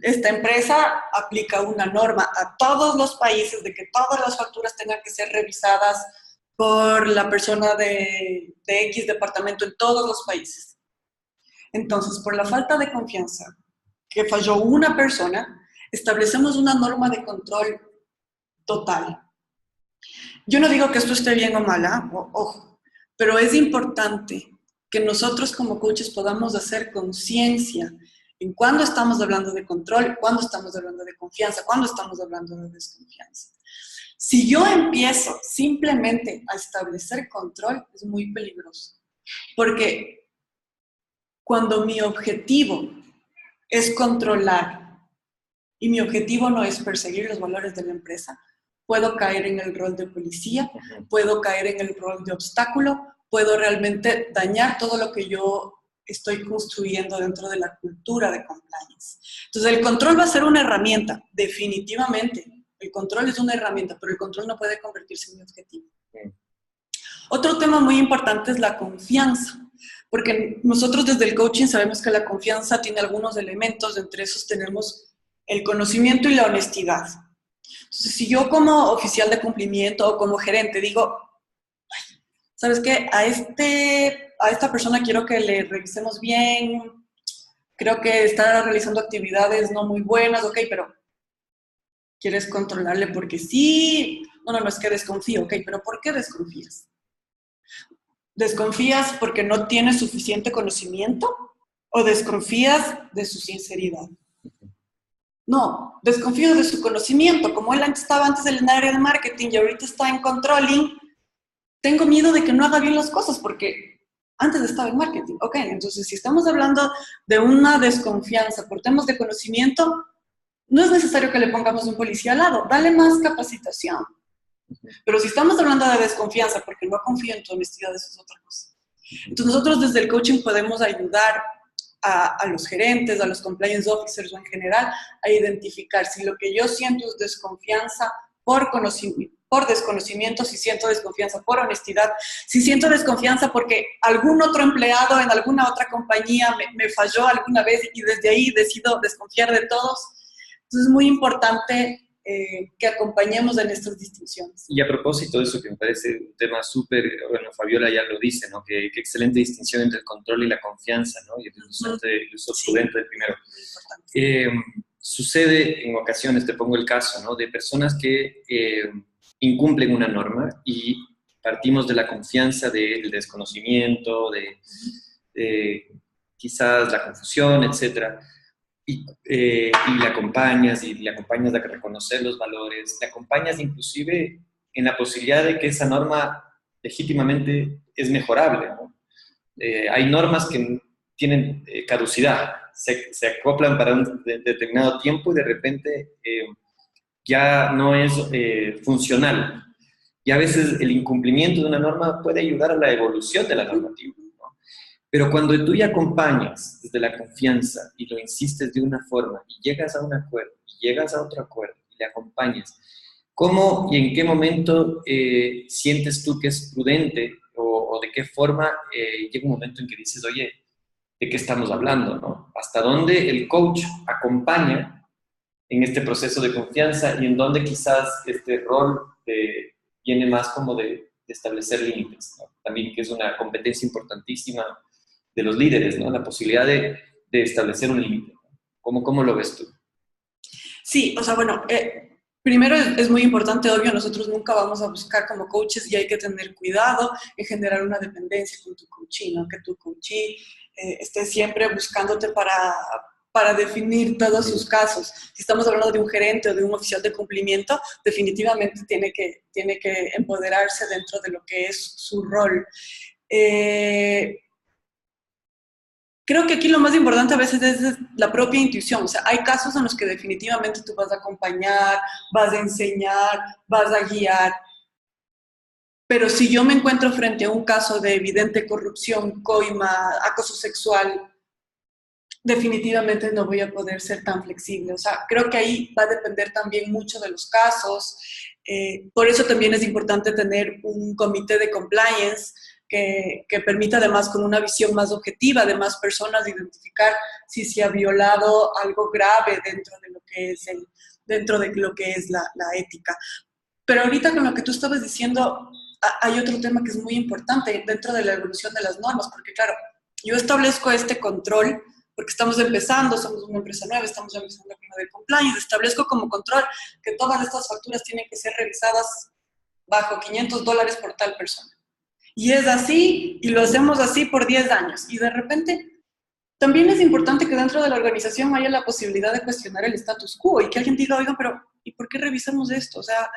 esta empresa aplica una norma a todos los países de que todas las facturas tengan que ser revisadas por la persona de X departamento en todos los países. Entonces, por la falta de confianza que falló una persona, establecemos una norma de control total. Yo no digo que esto esté bien o mal, ojo, pero es importante que nosotros como coaches podamos hacer conciencia en cuándo estamos hablando de control, cuándo estamos hablando de confianza, cuándo estamos hablando de desconfianza. Si yo empiezo simplemente a establecer control, es muy peligroso. Porque cuando mi objetivo es controlar y mi objetivo no es perseguir los valores de la empresa, puedo caer en el rol de policía, puedo caer en el rol de obstáculo, puedo realmente dañar todo lo que yo estoy construyendo dentro de la cultura de compliance. Entonces, el control va a ser una herramienta, definitivamente. El control es una herramienta, pero el control no puede convertirse en mi objetivo. Otro tema muy importante es la confianza, porque nosotros desde el coaching sabemos que la confianza tiene algunos elementos, entre esos tenemos el conocimiento y la honestidad. Entonces, si yo como oficial de cumplimiento o como gerente digo, ¿sabes qué? A esta persona quiero que le revisemos bien, creo que está realizando actividades no muy buenas, ok, pero ¿quieres controlarle porque sí? No, es que desconfío, ok, pero ¿por qué desconfías? ¿Desconfías porque no tienes suficiente conocimiento o desconfías de su sinceridad? No, desconfío de su conocimiento. Como él estaba antes en el área de marketing y ahorita está en controlling, tengo miedo de que no haga bien las cosas porque antes estaba en marketing. Ok, entonces si estamos hablando de una desconfianza por temas de conocimiento, no es necesario que le pongamos un policía al lado, dale más capacitación. Pero si estamos hablando de desconfianza porque no confío en tu honestidad, eso es otra cosa. Entonces nosotros desde el coaching podemos ayudar a los gerentes, a los compliance officers o en general a identificar si lo que yo siento es desconfianza por desconocimiento, si siento desconfianza por honestidad, si siento desconfianza porque algún otro empleado en alguna otra compañía me falló alguna vez y desde ahí decido desconfiar de todos. Entonces es muy importante que acompañemos en estas distinciones. Y a propósito de eso, que me parece un tema súper, bueno, Fabiola ya lo dice, ¿no? Qué excelente distinción entre el control y la confianza, ¿no? Y el uso prudente de primero. Sucede en ocasiones, te pongo el caso, ¿no? De personas que incumplen una norma y partimos de la confianza del desconocimiento, de quizás la confusión, etcétera. Y le acompañas a reconocer los valores, le acompañas inclusive en la posibilidad de que esa norma legítimamente es mejorable, ¿no? Hay normas que tienen caducidad, se acoplan para un determinado tiempo y de repente ya no es funcional. Y a veces el incumplimiento de una norma puede ayudar a la evolución de la normativa. Pero cuando tú ya acompañas desde la confianza y lo insistes de una forma y llegas a un acuerdo y llegas a otro acuerdo y le acompañas, ¿cómo y en qué momento sientes tú que es prudente o de qué forma llega un momento en que dices, oye, ¿de qué estamos hablando, no? ¿Hasta dónde el coach acompaña en este proceso de confianza y en dónde quizás este rol viene más como de establecer límites, ¿no? También que es una competencia importantísima de los líderes, ¿no? La posibilidad de establecer un límite. ¿Cómo lo ves tú? Sí, o sea, bueno, primero es muy importante, obvio, nosotros nunca vamos a buscar como coaches y hay que tener cuidado en generar una dependencia con tu coachee, ¿no? Que tu coachee esté siempre buscándote para definir todos sus casos. Si estamos hablando de un gerente o de un oficial de cumplimiento, definitivamente tiene que empoderarse dentro de lo que es su rol. Creo que aquí lo más importante a veces es la propia intuición. O sea, hay casos en los que definitivamente tú vas a acompañar, vas a enseñar, vas a guiar. Pero si yo me encuentro frente a un caso de evidente corrupción, coima, acoso sexual, definitivamente no voy a poder ser tan flexible. O sea, creo que ahí va a depender también mucho de los casos. Por eso también es importante tener un comité de compliance que permita además con una visión más objetiva de más personas identificar si se ha violado algo grave dentro de lo que es la ética. Pero ahorita con lo que tú estabas diciendo, hay otro tema que es muy importante dentro de la evolución de las normas, porque claro, yo establezco este control porque estamos empezando, somos una empresa nueva, estamos empezando con lo de compliance, establezco como control que todas estas facturas tienen que ser revisadas bajo $500 por tal persona. Y es así, y lo hacemos así por 10 años. Y de repente también es importante que dentro de la organización haya la posibilidad de cuestionar el status quo y que alguien diga, oigan, pero ¿y por qué revisamos esto? O sea,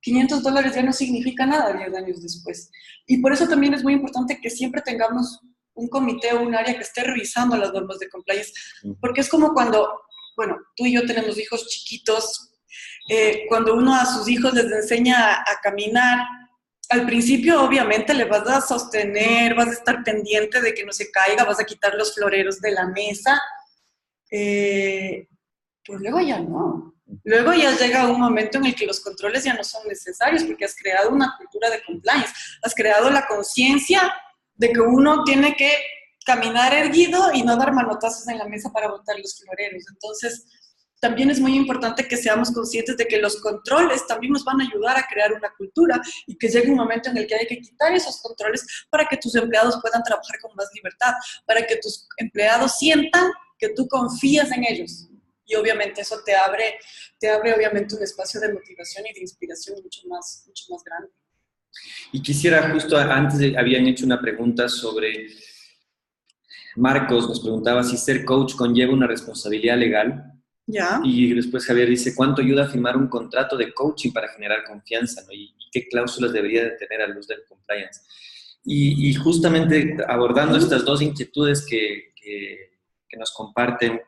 $500 ya no significa nada 10 años después. Y por eso también es muy importante que siempre tengamos un comité o un área que esté revisando las normas de compliance, porque es como cuando, bueno, tú y yo tenemos hijos chiquitos, cuando uno a sus hijos les enseña a caminar, al principio obviamente le vas a sostener, vas a estar pendiente de que no se caiga, vas a quitar los floreros de la mesa, pero luego ya no. Luego ya llega un momento en el que los controles ya no son necesarios porque has creado una cultura de compliance, has creado la conciencia de que uno tiene que caminar erguido y no dar manotazos en la mesa para botar los floreros. Entonces, también es muy importante que seamos conscientes de que los controles también nos van a ayudar a crear una cultura y que llegue un momento en el que hay que quitar esos controles para que tus empleados puedan trabajar con más libertad, para que tus empleados sientan que tú confías en ellos. Y obviamente eso te abre obviamente un espacio de motivación y de inspiración mucho más grande. Y quisiera, justo antes habían hecho una pregunta sobre, Marcos nos preguntaba si ser coach conlleva una responsabilidad legal. ¿Ya? Y después Javier dice, ¿cuánto ayuda a firmar un contrato de coaching para generar confianza, ¿no? ¿Y qué cláusulas debería de tener a luz del compliance? Y justamente abordando estas dos inquietudes que nos comparten,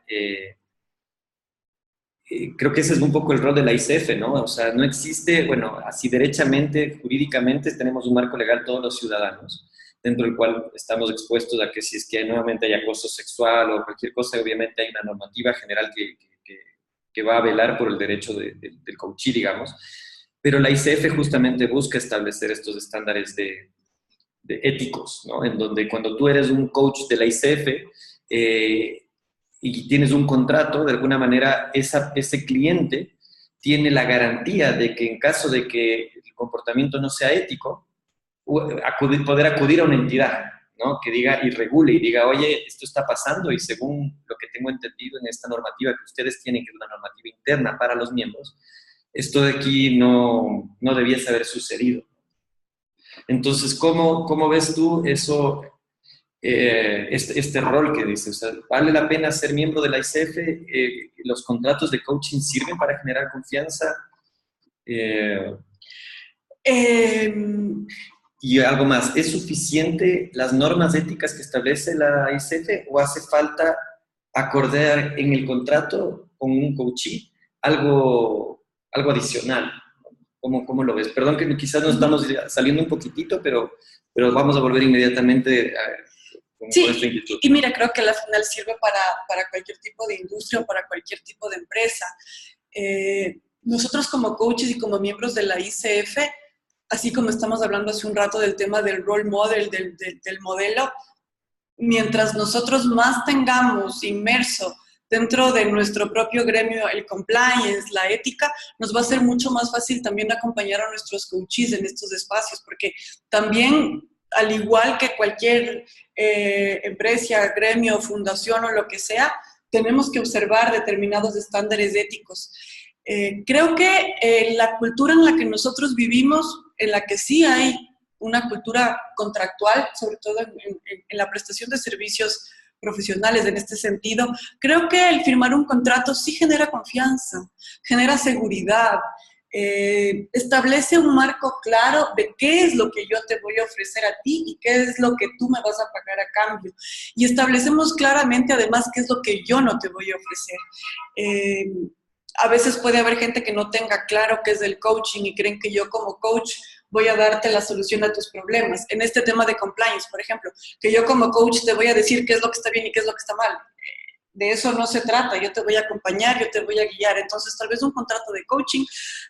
creo que ese es un poco el rol de la ICF, ¿no? O sea, no existe, bueno, así derechamente, jurídicamente, tenemos un marco legal todos los ciudadanos, dentro del cual estamos expuestos a que si es que nuevamente hay acoso sexual o cualquier cosa, obviamente hay una normativa general que va a velar por el derecho del coachee, digamos. Pero la ICF justamente busca establecer estos estándares de éticos, ¿no? En donde cuando tú eres un coach de la ICF, y tienes un contrato, de alguna manera ese cliente tiene la garantía de que en caso de que el comportamiento no sea ético, poder acudir a una entidad, ¿no? Que diga y regule y diga, oye, esto está pasando y según lo que tengo entendido en esta normativa que ustedes tienen, que es una normativa interna para los miembros, esto de aquí no debiese haber sucedido. Entonces, ¿cómo ves tú eso? Este rol que dice, o sea, ¿vale la pena ser miembro de la ICF? ¿Los contratos de coaching sirven para generar confianza? Y algo más, ¿es suficiente las normas éticas que establece la ICF o hace falta acordar en el contrato con un coachee algo adicional? ¿Cómo lo ves? Perdón que quizás nos estamos saliendo un poquitito, pero vamos a volver inmediatamente a... Sí, y mira, creo que al final sirve para cualquier tipo de industria o para cualquier tipo de empresa. Nosotros como coaches y como miembros de la ICF, así como estamos hablando hace un rato del tema del role model, del modelo, mientras nosotros más tengamos inmerso dentro de nuestro propio gremio el compliance, la ética, nos va a ser mucho más fácil también acompañar a nuestros coaches en estos espacios, porque también, al igual que cualquier empresa, gremio, fundación o lo que sea, tenemos que observar determinados estándares éticos. Creo que la cultura en la que nosotros vivimos, en la que sí hay una cultura contractual, sobre todo en la prestación de servicios profesionales en este sentido, creo que el firmar un contrato sí genera confianza, genera seguridad, establece un marco claro de qué es lo que yo te voy a ofrecer a ti y qué es lo que tú me vas a pagar a cambio. Y establecemos claramente además qué es lo que yo no te voy a ofrecer. A veces puede haber gente que no tenga claro qué es el coaching y creen que yo como coach voy a darte la solución a tus problemas. En este tema de compliance, por ejemplo, que yo como coach te voy a decir qué es lo que está bien y qué es lo que está mal. De eso no se trata, yo te voy a acompañar, yo te voy a guiar. Entonces, tal vez un contrato de coaching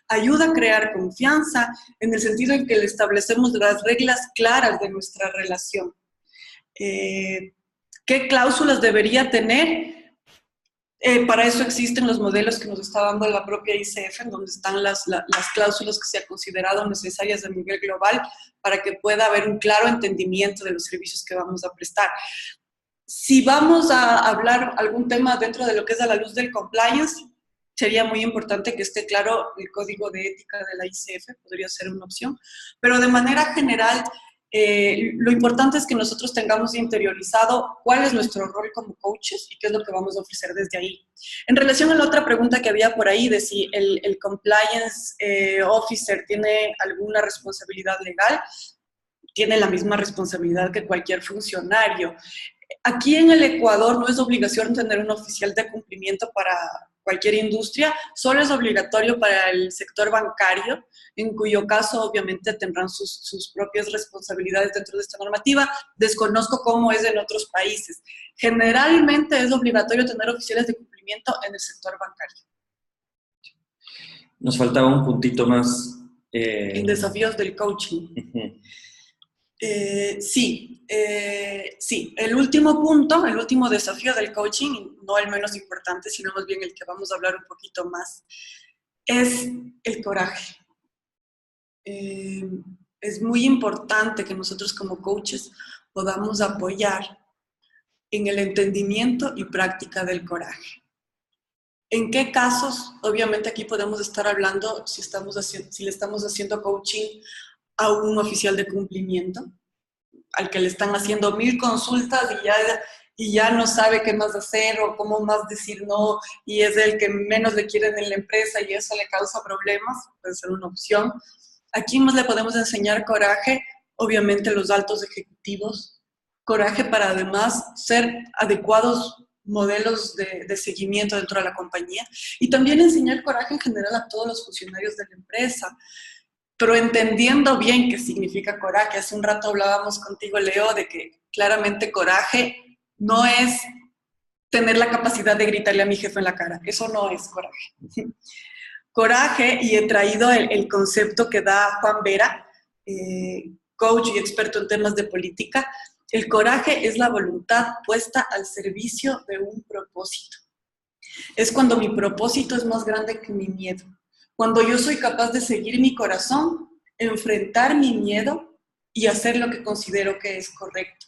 ayuda a crear confianza en el sentido en que le establecemos las reglas claras de nuestra relación. ¿Qué cláusulas debería tener? Para eso existen los modelos que nos está dando la propia ICF, en donde están las cláusulas que se han considerado necesarias a nivel global para que pueda haber un claro entendimiento de los servicios que vamos a prestar. Si vamos a hablar algún tema dentro de lo que es a la luz del compliance, sería muy importante que esté claro el código de ética de la ICF, podría ser una opción, pero de manera general, Lo importante es que nosotros tengamos interiorizado cuál es nuestro rol como coaches y qué es lo que vamos a ofrecer desde ahí. En relación a la otra pregunta que había por ahí de si el compliance officer tiene alguna responsabilidad legal, tiene la misma responsabilidad que cualquier funcionario. Aquí en el Ecuador no es obligación tener un oficial de cumplimiento para cualquier industria, solo es obligatorio para el sector bancario, en cuyo caso obviamente tendrán sus propias responsabilidades dentro de esta normativa. Desconozco cómo es en otros países. Generalmente es obligatorio tener oficiales de cumplimiento en el sector bancario. Nos faltaba un puntito más. En desafíos del coaching. Sí, el último punto, el último desafío del coaching, no el menos importante, sino más bien el que vamos a hablar un poquito más, es el coraje. Es muy importante que nosotros como coaches podamos apoyar en el entendimiento y práctica del coraje. ¿En qué casos? Obviamente aquí podemos estar hablando si le estamos haciendo coaching a un oficial de cumplimiento, al que le están haciendo 1000 consultas y ya no sabe qué más hacer o cómo más decir no, y es el que menos le quieren en la empresa y eso le causa problemas, puede ser una opción. ¿A quién más le podemos enseñar coraje? Obviamente los altos ejecutivos. Coraje para además ser adecuados modelos de seguimiento dentro de la compañía y también enseñar coraje en general a todos los funcionarios de la empresa, pero entendiendo bien qué significa coraje. Hace un rato hablábamos contigo, Leo, de que claramente coraje no es tener la capacidad de gritarle a mi jefe en la cara. Eso no es coraje. Coraje, y he traído el concepto que da Juan Vera, coach y experto en temas de política. El coraje es la voluntad puesta al servicio de un propósito. Es cuando mi propósito es más grande que mi miedo. Cuando yo soy capaz de seguir mi corazón, enfrentar mi miedo y hacer lo que considero que es correcto.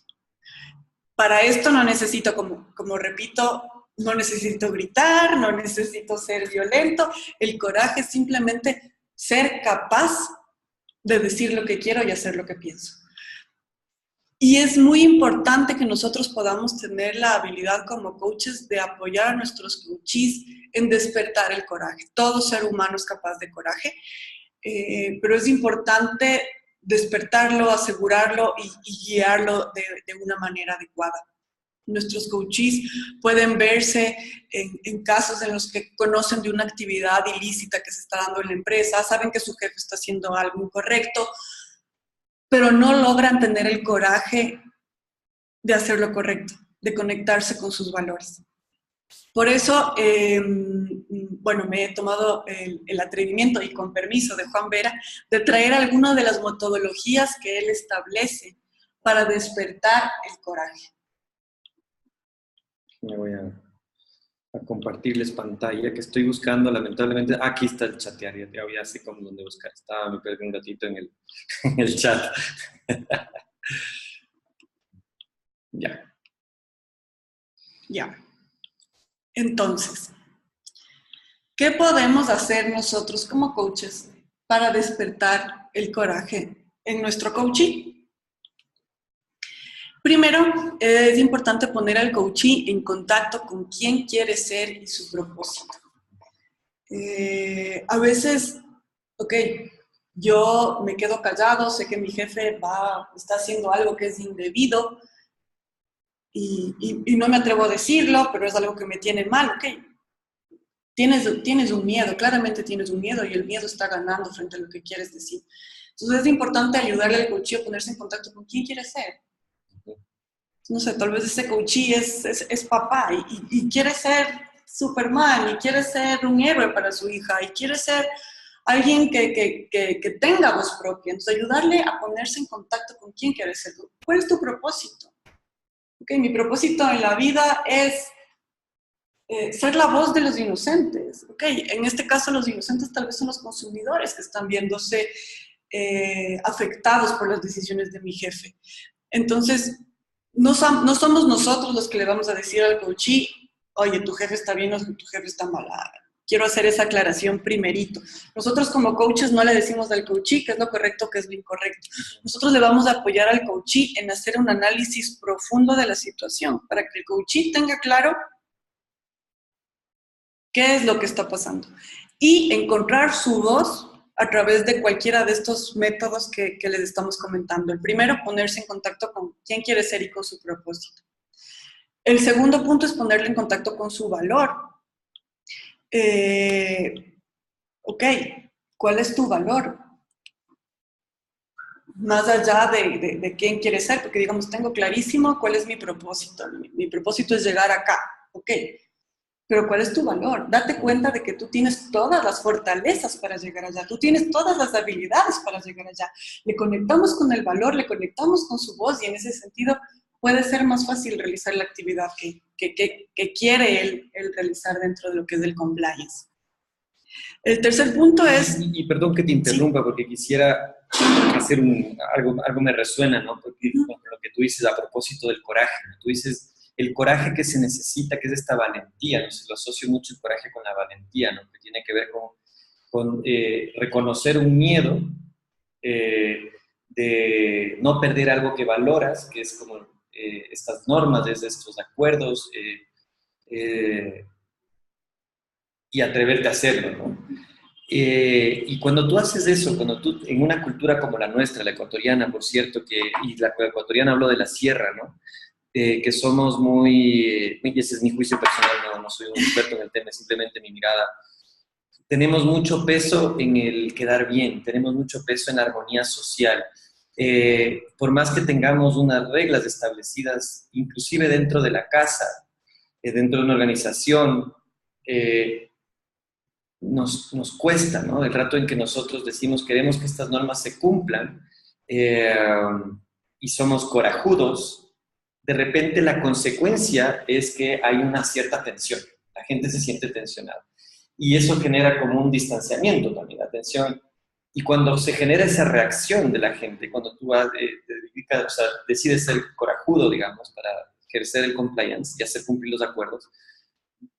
Para esto no necesito, como repito, no necesito gritar, no necesito ser violento. El coraje es simplemente ser capaz de decir lo que quiero y hacer lo que pienso. Y es muy importante que nosotros podamos tener la habilidad como coaches de apoyar a nuestros coachees en despertar el coraje. Todo ser humano es capaz de coraje, pero es importante despertarlo, asegurarlo y guiarlo de una manera adecuada. Nuestros coachees pueden verse en casos en los que conocen de una actividad ilícita que se está dando en la empresa, saben que su jefe está haciendo algo incorrecto, pero no logran tener el coraje de hacer lo correcto, de conectarse con sus valores. Por eso, me he tomado el atrevimiento, y con permiso de Juan Vera, de traer algunas de las metodologías que él establece para despertar el coraje. Me voy a compartirles pantalla, que estoy buscando, lamentablemente. Aquí está el chatear, ya sé cómo dónde buscar. Me perdí un ratito en el chat. Ya. Entonces, ¿qué podemos hacer nosotros como coaches para despertar el coraje en nuestro coaching? Primero, es importante poner al coachee en contacto con quién quiere ser y su propósito. A veces, yo me quedo callado, sé que mi jefe está haciendo algo que es indebido y no me atrevo a decirlo, pero es algo que me tiene mal, Tienes un miedo, claramente tienes un miedo y el miedo está ganando frente a lo que quieres decir. Entonces es importante ayudarle al coachee a ponerse en contacto con quién quiere ser. No sé, tal vez ese coachee es papá y quiere ser Superman y quiere ser un héroe para su hija y quiere ser alguien que tenga voz propia. Entonces ayudarle a ponerse en contacto con quién quiere ser. ¿Cuál es tu propósito? Mi propósito en la vida es ser la voz de los inocentes. En este caso los inocentes tal vez son los consumidores que están viéndose afectados por las decisiones de mi jefe. Entonces, no somos nosotros los que le vamos a decir al coachee, oye, tu jefe está bien o tu jefe está mal. quiero hacer esa aclaración primerito. Nosotros como coaches no le decimos al coachee qué es lo correcto, qué es lo incorrecto. Nosotros le vamos a apoyar al coachee en hacer un análisis profundo de la situación, para que el coachee tenga claro qué es lo que está pasando. Y encontrar su voz a través de cualquiera de estos métodos que les estamos comentando. El primero, ponerse en contacto con quién quiere ser y con su propósito. El segundo punto es ponerle en contacto con su valor. Ok, ¿cuál es tu valor? Más allá de quién quieres ser, porque digamos, tengo clarísimo cuál es mi propósito. Mi propósito es llegar acá, ok. Pero ¿cuál es tu valor? Date cuenta de que tú tienes todas las fortalezas para llegar allá, tú tienes todas las habilidades para llegar allá. Le conectamos con el valor, le conectamos con su voz y en ese sentido puede ser más fácil realizar la actividad que quiere él realizar dentro de lo que es el compliance. El tercer punto es... Y perdón que te interrumpa, sí, porque quisiera hacer algo me resuena, ¿no? Porque con lo que tú dices a propósito del coraje, ¿no? Tú dices el coraje que se necesita, que es esta valentía, ¿no? Se lo asocio mucho el coraje con la valentía, ¿no? Que tiene que ver con reconocer un miedo de no perder algo que valoras, que es como estas normas, desde estos acuerdos, y atreverte a hacerlo, ¿no? Y cuando tú haces eso, cuando tú, en una cultura como la nuestra, la ecuatoriana, por cierto, y la ecuatoriana hablo de la sierra, ¿no? Que somos muy, y ese es mi juicio personal, no soy un experto en el tema, es simplemente mi mirada. Tenemos mucho peso en el quedar bien, tenemos mucho peso en la armonía social. Por más que tengamos unas reglas establecidas, inclusive dentro de la casa, dentro de una organización, nos cuesta, ¿no? El rato en que nosotros decimos queremos que estas normas se cumplan y somos corajudos, de repente la consecuencia es que hay una cierta tensión, la gente se siente tensionada y eso genera como un distanciamiento también, la tensión, y cuando se genera esa reacción de la gente, cuando tú decides ser corajudo, digamos, para ejercer el compliance y hacer cumplir los acuerdos,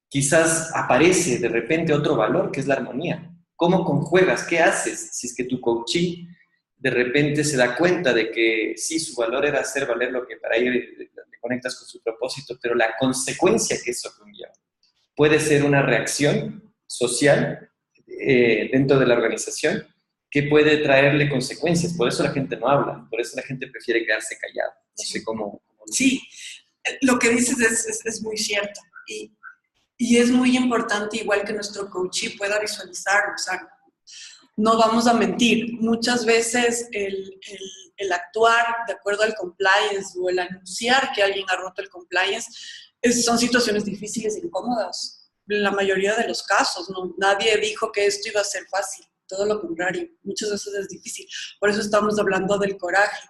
quizás aparece de repente otro valor que es la armonía. ¿Cómo conjuegas? ¿Qué haces si es que tu coachee de repente se da cuenta de que sí, su valor era hacer valer lo que para él le conectas con su propósito, pero la consecuencia que eso conlleva puede ser una reacción social dentro de la organización que puede traerle consecuencias? Por eso la gente no habla, por eso la gente prefiere quedarse callada. No sé cómo sí, lo que dices es muy cierto. Y es muy importante, igual que nuestro coachee pueda visualizarlo. O sea, no vamos a mentir. Muchas veces el actuar de acuerdo al compliance o el anunciar que alguien ha roto el compliance son situaciones difíciles e incómodas. En la mayoría de los casos, ¿no? Nadie dijo que esto iba a ser fácil. Todo lo contrario. Muchas veces es difícil. Por eso estamos hablando del coraje.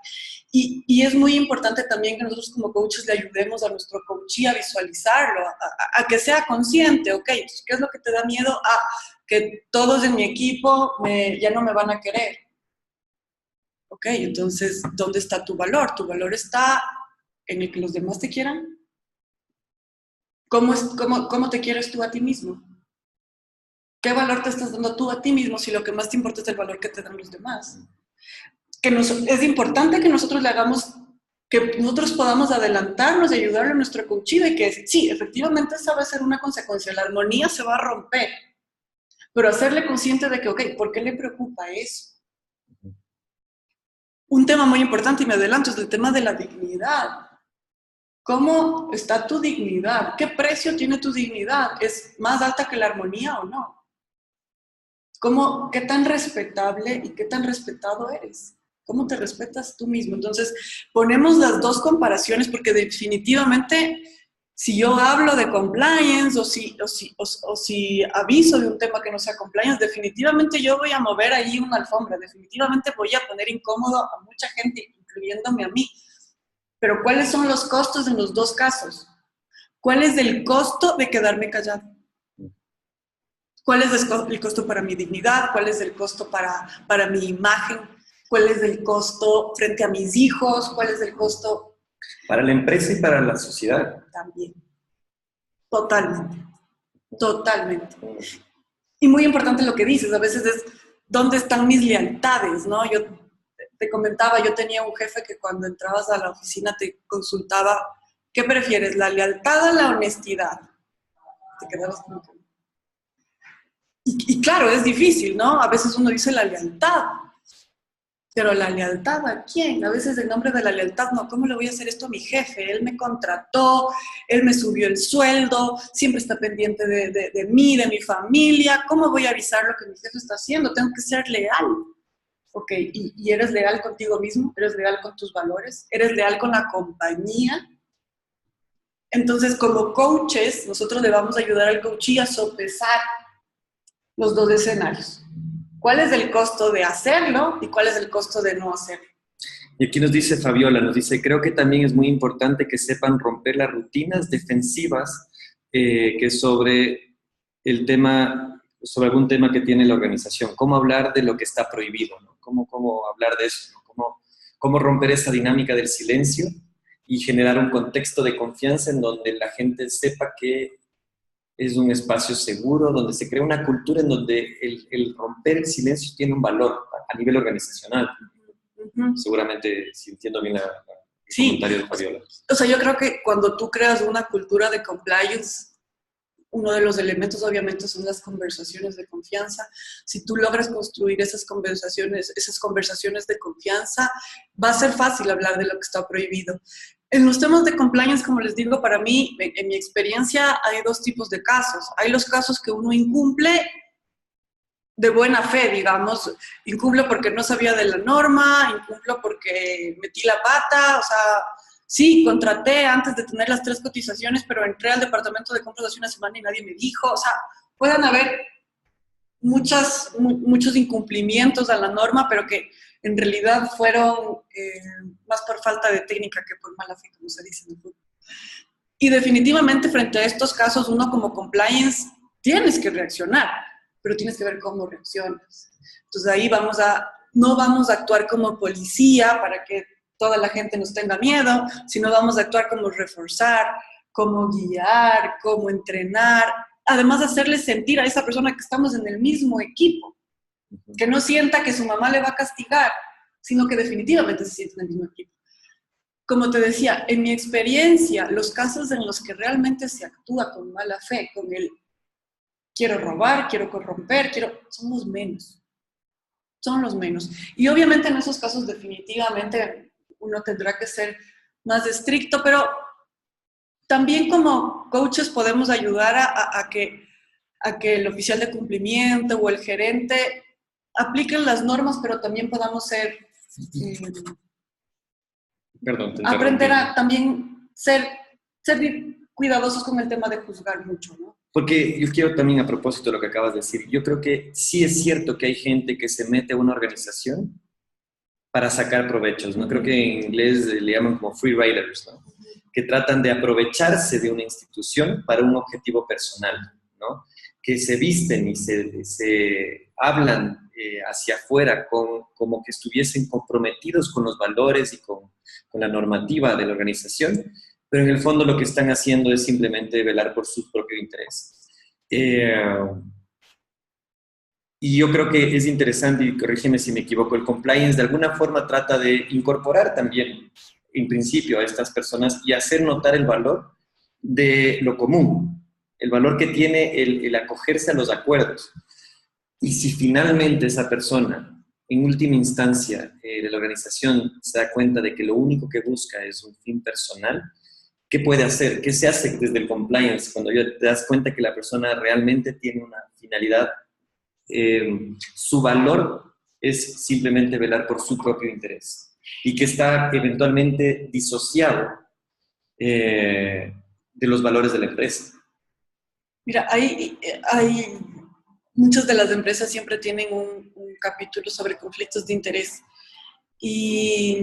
Y es muy importante también que nosotros como coaches le ayudemos a nuestro coachee a visualizarlo, a que sea consciente, ok, entonces, ¿qué es lo que te da miedo? Que todos en mi equipo ya no me van a querer. Ok, entonces, ¿dónde está tu valor? ¿Tu valor está en el que los demás te quieran? ¿Cómo te quieres tú a ti mismo? ¿Qué valor te estás dando tú a ti mismo si lo que más te importa es el valor que te dan los demás? Es importante que nosotros le hagamos, que nosotros podamos adelantarnos y ayudarle a nuestro coachee de que sí, efectivamente esa va a ser una consecuencia, la armonía se va a romper, pero hacerle consciente de que, ok, ¿por qué le preocupa eso? Un tema muy importante, y me adelanto, es el tema de la dignidad. ¿Cómo está tu dignidad? ¿Qué precio tiene tu dignidad? ¿Es más alta que la armonía o no? ¿Qué tan respetable y qué tan respetado eres? ¿Cómo te respetas tú mismo? Entonces, ponemos las dos comparaciones porque definitivamente si yo hablo de compliance o si aviso de un tema que no sea compliance, definitivamente yo voy a mover allí una alfombra, definitivamente voy a poner incómodo a mucha gente, incluyéndome a mí. Pero ¿cuáles son los costos en los dos casos? ¿Cuál es el costo de quedarme callado? ¿Cuál es el costo para mi dignidad? ¿Cuál es el costo para mi imagen? ¿Cuál es el costo frente a mis hijos? ¿Cuál es el costo? Para la empresa y para la sociedad. También. Totalmente. Totalmente. Y muy importante lo que dices, a veces es, ¿dónde están mis lealtades? ¿No? Yo te comentaba, yo tenía un jefe que cuando entrabas a la oficina te consultaba, ¿qué prefieres, la lealtad o la honestidad? Te quedabas como que... Y claro, es difícil, ¿no? A veces uno dice la lealtad, pero ¿la lealtad a quién? A veces en nombre de la lealtad, no, ¿cómo le voy a hacer esto a mi jefe? Él me contrató, él me subió el sueldo, siempre está pendiente de mí, de mi familia, ¿cómo voy a avisar lo que mi jefe está haciendo? Tengo que ser leal. Ok, ¿y eres leal contigo mismo? ¿Eres leal con tus valores? ¿Eres leal con la compañía? Entonces, como coaches, nosotros le vamos a ayudar al coachee a sopesar los dos escenarios. ¿Cuál es el costo de hacerlo y cuál es el costo de no hacerlo? Y aquí nos dice Fabiola, nos dice, creo que también es muy importante que sepan romper las rutinas defensivas que sobre el tema, sobre algún tema que tiene la organización. Cómo hablar de lo que está prohibido, ¿no? Cómo hablar de eso, ¿no? Cómo romper esa dinámica del silencio y generar un contexto de confianza en donde la gente sepa que es un espacio seguro, donde se crea una cultura en donde el romper el silencio tiene un valor a nivel organizacional. Seguramente, si entiendo bien el comentario de Fabiola. O sea, yo creo que cuando tú creas una cultura de compliance, uno de los elementos obviamente son las conversaciones de confianza. Si tú logras construir esas conversaciones de confianza, va a ser fácil hablar de lo que está prohibido. En los temas de compliance, como les digo, para mí, en mi experiencia, hay dos tipos de casos. Hay los casos que uno incumple de buena fe, digamos, incumplo porque no sabía de la norma, incumplo porque metí la pata, o sea, sí, contraté antes de tener las 3 cotizaciones, pero entré al departamento de compras hace una semana y nadie me dijo, o sea, pueden haber muchos incumplimientos a la norma, pero que en realidad fueron más por falta de técnica que por mala fe, como se dice en el fútbol. Y definitivamente frente a estos casos, uno como compliance tienes que reaccionar, pero tienes que ver cómo reaccionas. Entonces ahí no vamos a actuar como policía para que toda la gente nos tenga miedo, sino vamos a actuar como reforzar, como guiar, como entrenar, además de hacerle sentir a esa persona que estamos en el mismo equipo, que no sienta que su mamá le va a castigar, sino que definitivamente se siente en el mismo equipo. Como te decía, en mi experiencia, los casos en los que realmente se actúa con mala fe, con el quiero robar, quiero corromper, son los menos. Son los menos. Y obviamente en esos casos definitivamente uno tendrá que ser más estricto, pero también como coaches podemos ayudar a que el oficial de cumplimiento o el gerente apliquen las normas, pero también podamos ser... aprender a también ser cuidadosos con el tema de juzgar mucho, ¿no? Porque yo quiero también, a propósito de lo que acabas de decir, yo creo que sí es cierto que hay gente que se mete a una organización para sacar provechos, ¿no? Creo que en inglés le llaman como free riders, ¿no? Que tratan de aprovecharse de una institución para un objetivo personal, ¿no? Que se visten y se hablan hacia afuera como que estuviesen comprometidos con los valores y con la normativa de la organización, pero en el fondo lo que están haciendo es simplemente velar por su propio interés. Y yo creo que es interesante, y corrígeme si me equivoco, el compliance de alguna forma trata de incorporar también, en principio, a estas personas y hacer notar el valor de lo común, el valor que tiene el acogerse a los acuerdos. Y si finalmente esa persona, en última instancia, de la organización, se da cuenta de que lo único que busca es un fin personal, ¿qué puede hacer? ¿Qué se hace desde el compliance cuando ya te das cuenta que la persona realmente tiene una finalidad? Su valor es simplemente velar por su propio interés y que está eventualmente disociado de los valores de la empresa. Mira, hay muchas de las empresas siempre tienen un capítulo sobre conflictos de interés. Y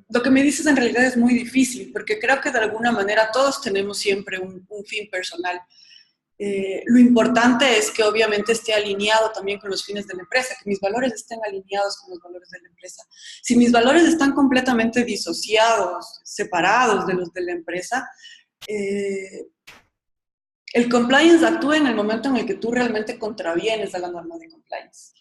lo que me dices en realidad es muy difícil, porque creo que de alguna manera todos tenemos siempre un fin personal. Lo importante es que obviamente esté alineado también con los fines de la empresa, que mis valores estén alineados con los valores de la empresa. Si mis valores están completamente disociados, separados de los de la empresa, El compliance actúa en el momento en el que tú realmente contravienes a la norma de compliance.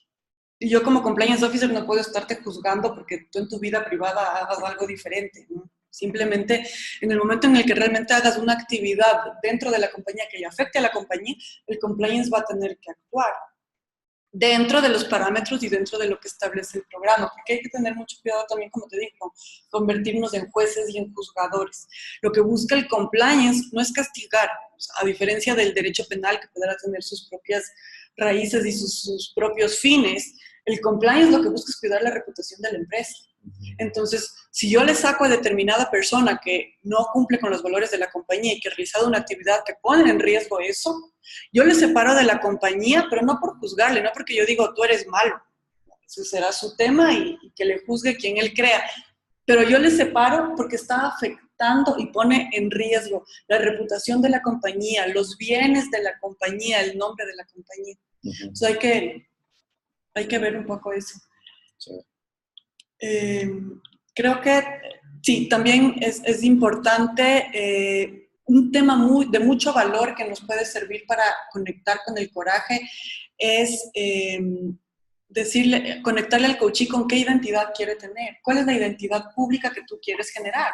Y yo como compliance officer no puedo estarte juzgando porque tú en tu vida privada hagas algo diferente, ¿no? Simplemente en el momento en el que realmente hagas una actividad dentro de la compañía que le afecte a la compañía, el compliance va a tener que actuar dentro de los parámetros y dentro de lo que establece el programa, porque hay que tener mucho cuidado también, como te digo, convertirnos en jueces y en juzgadores. Lo que busca el compliance no es castigar, a diferencia del derecho penal que podrá tener sus propias raíces y sus propios fines. El compliance lo que busca es cuidar la reputación de la empresa. Entonces, si yo le saco a determinada persona que no cumple con los valores de la compañía y que ha realizado una actividad que pone en riesgo eso, yo le separo de la compañía, pero no por juzgarle, no porque yo digo, tú eres malo. Ese será su tema y que le juzgue quien él crea. Pero yo le separo porque está afectando y pone en riesgo la reputación de la compañía, los bienes de la compañía, el nombre de la compañía. Entonces hay que ver un poco eso. Sí. Creo que sí, también es importante un tema de mucho valor que nos puede servir para conectar con el coraje es conectarle al coachee con qué identidad quiere tener, cuál es la identidad pública que tú quieres generar.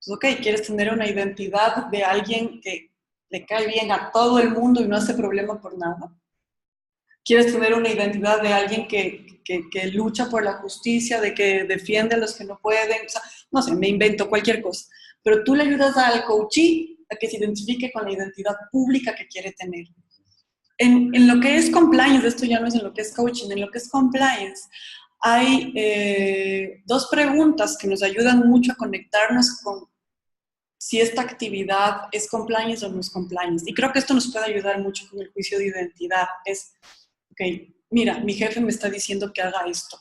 Entonces, ok, quieres tener una identidad de alguien que le cae bien a todo el mundo y no hace problema por nada. Quieres tener una identidad de alguien que lucha por la justicia, de que defiende a los que no pueden, o sea, no sé, me invento cualquier cosa. Pero tú le ayudas al coachee a que se identifique con la identidad pública que quiere tener. En lo que es compliance, esto ya no es en lo que es coaching, en lo que es compliance, hay dos preguntas que nos ayudan mucho a conectarnos con si esta actividad es compliance o no es compliance. Y creo que esto nos puede ayudar mucho con el juicio de identidad. Es, ok, mira, mi jefe me está diciendo que haga esto.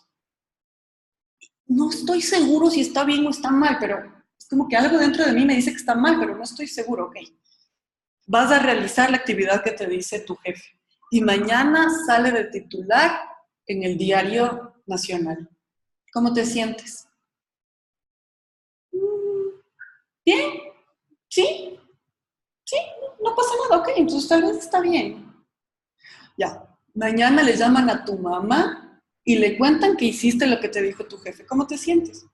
No estoy seguro si está bien o está mal, pero es como que algo dentro de mí me dice que está mal, pero no estoy seguro, ok. Vas a realizar la actividad que te dice tu jefe. Y mañana sale de titular en el diario nacional. ¿Cómo te sientes? ¿Bien? ¿Sí? Sí, no pasa nada, ok, entonces tal vez está bien. Ya, mañana le llaman a tu mamá y le cuentan que hiciste lo que te dijo tu jefe. ¿Cómo te sientes?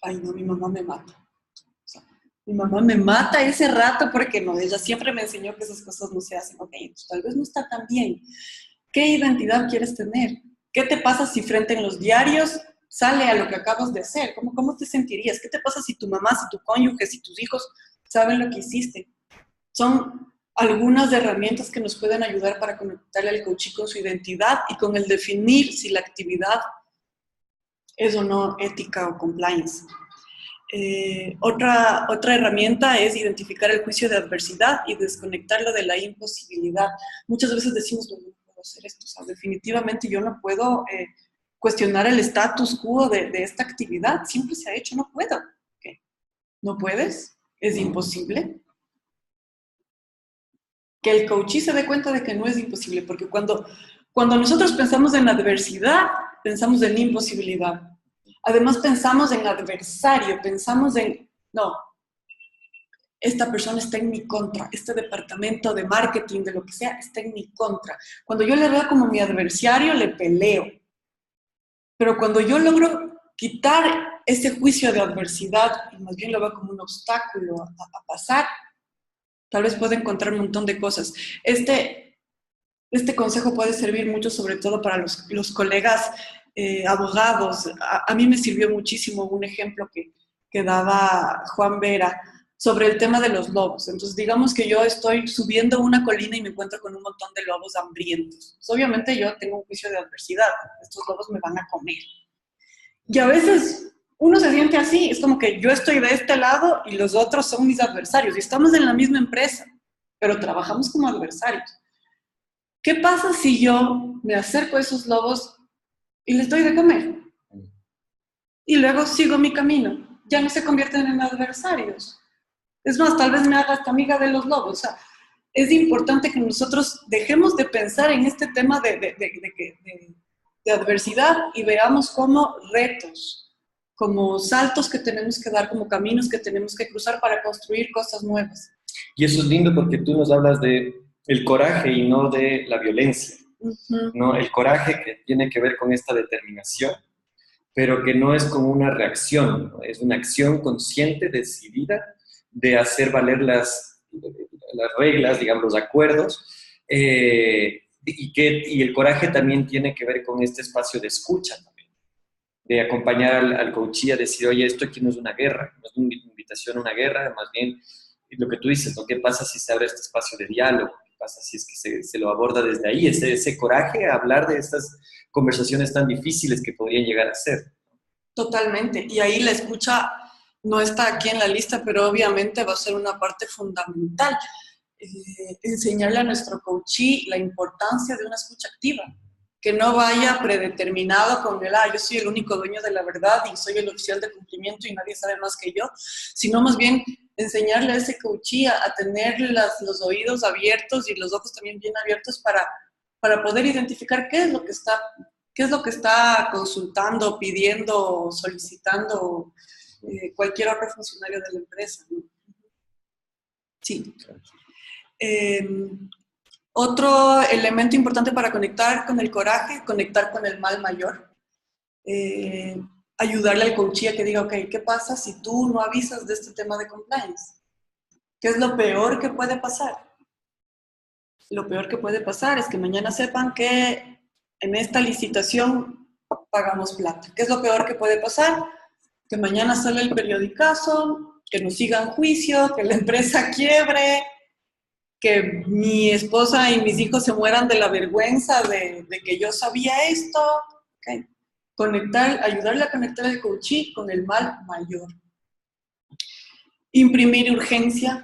Ay, no, mi mamá me mata. O sea, mi mamá me mata ese rato porque no, ella siempre me enseñó que esas cosas no se hacen. Ok, entonces tal vez no está tan bien. ¿Qué identidad quieres tener? ¿Qué te pasa si frente en los diarios sale a lo que acabas de hacer? ¿Cómo te sentirías? ¿Qué te pasa si tu mamá, si tu cónyuge, si tus hijos saben lo que hiciste? Son algunas herramientas que nos pueden ayudar para conectarle al coachee con su identidad y con el definir si la actividad es o no ética o compliance. Otra herramienta es identificar el juicio de adversidad y desconectarlo de la imposibilidad. Muchas veces decimos, no puedo hacer esto, o sea, definitivamente yo no puedo cuestionar el status quo de esta actividad, siempre se ha hecho, no puedo. ¿Qué? ¿No puedes? ¿Es imposible? Que el coachee se dé cuenta de que no es imposible, porque cuando nosotros pensamos en adversidad, pensamos en imposibilidad. Además pensamos en adversario, pensamos en, no, esta persona está en mi contra, este departamento de marketing, de lo que sea, está en mi contra. Cuando yo le veo como mi adversario, le peleo. Pero cuando yo logro quitar ese juicio de adversidad y más bien lo veo como un obstáculo a pasar, tal vez pueda encontrar un montón de cosas. Este consejo puede servir mucho, sobre todo para los colegas abogados. A mí me sirvió muchísimo un ejemplo que daba Juan Vera sobre el tema de los lobos. Entonces, digamos que yo estoy subiendo una colina y me encuentro con un montón de lobos hambrientos. Pues, obviamente yo tengo un juicio de adversidad. Estos lobos me van a comer. Y a veces uno se siente así, es como que yo estoy de este lado y los otros son mis adversarios. Y estamos en la misma empresa, pero trabajamos como adversarios. ¿Qué pasa si yo me acerco a esos lobos y les doy de comer? Y luego sigo mi camino. Ya no se convierten en adversarios. Es más, tal vez me haga hasta amiga de los lobos. O sea, es importante que nosotros dejemos de pensar en este tema de adversidad y veamos como retos, como saltos que tenemos que dar, como caminos que tenemos que cruzar para construir cosas nuevas. Y eso es lindo porque tú nos hablas de el coraje y no de la violencia, ¿no? El coraje que tiene que ver con esta determinación, pero que no es como una reacción, ¿no? Es una acción consciente, decidida, de hacer valer las reglas, digamos, los acuerdos, y el coraje también tiene que ver con este espacio de escucha también, de acompañar al coachee a decir, oye, esto aquí no es una guerra, no es una invitación a una guerra, más bien lo que tú dices, ¿no? ¿Qué pasa si se abre este espacio de diálogo? ¿Qué pasa si es que se lo aborda desde ahí? Ese coraje a hablar de estas conversaciones tan difíciles que podrían llegar a ser. Totalmente. Y ahí la escucha no está aquí en la lista, pero obviamente va a ser una parte fundamental. Enseñarle a nuestro coachee la importancia de una escucha activa, que no vaya predeterminado con el, yo soy el único dueño de la verdad y soy el oficial de cumplimiento y nadie sabe más que yo, sino más bien enseñarle a ese coachee a tener los oídos abiertos y los ojos también bien abiertos para poder identificar qué es lo que está consultando, pidiendo, solicitando cualquier otro funcionario de la empresa, ¿no? Sí. Otro elemento importante para conectar con el coraje, conectar con el mal mayor. Ayudarle al coachee a que diga, ok, ¿qué pasa si tú no avisas de este tema de compliance? ¿Qué es lo peor que puede pasar? Lo peor que puede pasar es que mañana sepan que en esta licitación pagamos plata. ¿Qué es lo peor que puede pasar? Que mañana sale el periodicazo, que nos sigan juicio, que la empresa quiebre, que mi esposa y mis hijos se mueran de la vergüenza de que yo sabía esto. Okay. Ayudarle a conectar el coachee con el mal mayor. Imprimir urgencia.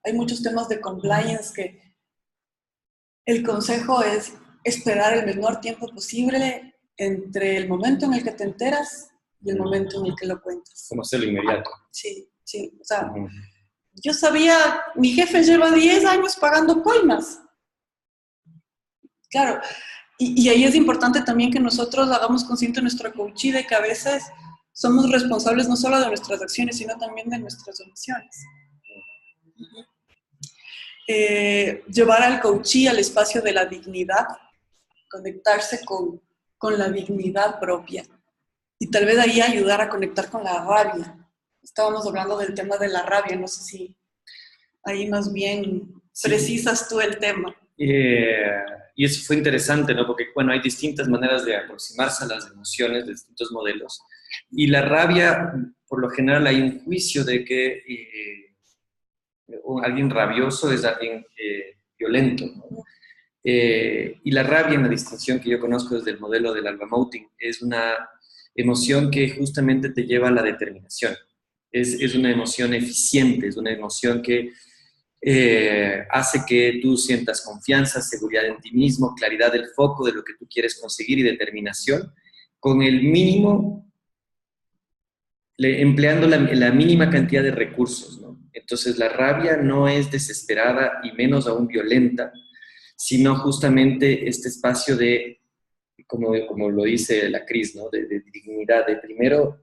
Hay muchos temas de compliance que el consejo es esperar el menor tiempo posible entre el momento en el que te enteras y el momento en el que lo cuentas. Como hacerlo inmediato. Sí. O sea, yo sabía, mi jefe lleva 10 años pagando coimas. Claro, y ahí es importante también que nosotros hagamos consciente nuestro coachee de que a veces somos responsables no solo de nuestras acciones, sino también de nuestras omisiones. Llevar al coachee al espacio de la dignidad, conectarse con la dignidad propia y tal vez ahí ayudar a conectar con la rabia. Estábamos hablando del tema de la rabia, no sé si ahí más bien precisas tú el tema. Y eso fue interesante, ¿no? Porque, bueno, hay distintas maneras de aproximarse a las emociones de distintos modelos. Y la rabia, por lo general, hay un juicio de que alguien rabioso es alguien violento, ¿no? Y la rabia, en la distinción que yo conozco desde el modelo del Alba Mouting, es una emoción que justamente te lleva a la determinación. Es una emoción eficiente, es una emoción que hace que tú sientas confianza, seguridad en ti mismo, claridad del foco de lo que tú quieres conseguir y determinación, con el mínimo, empleando la mínima cantidad de recursos, ¿no? Entonces la rabia no es desesperada y menos aún violenta, sino justamente este espacio de, como lo dice la Cris, ¿no? De dignidad, de primero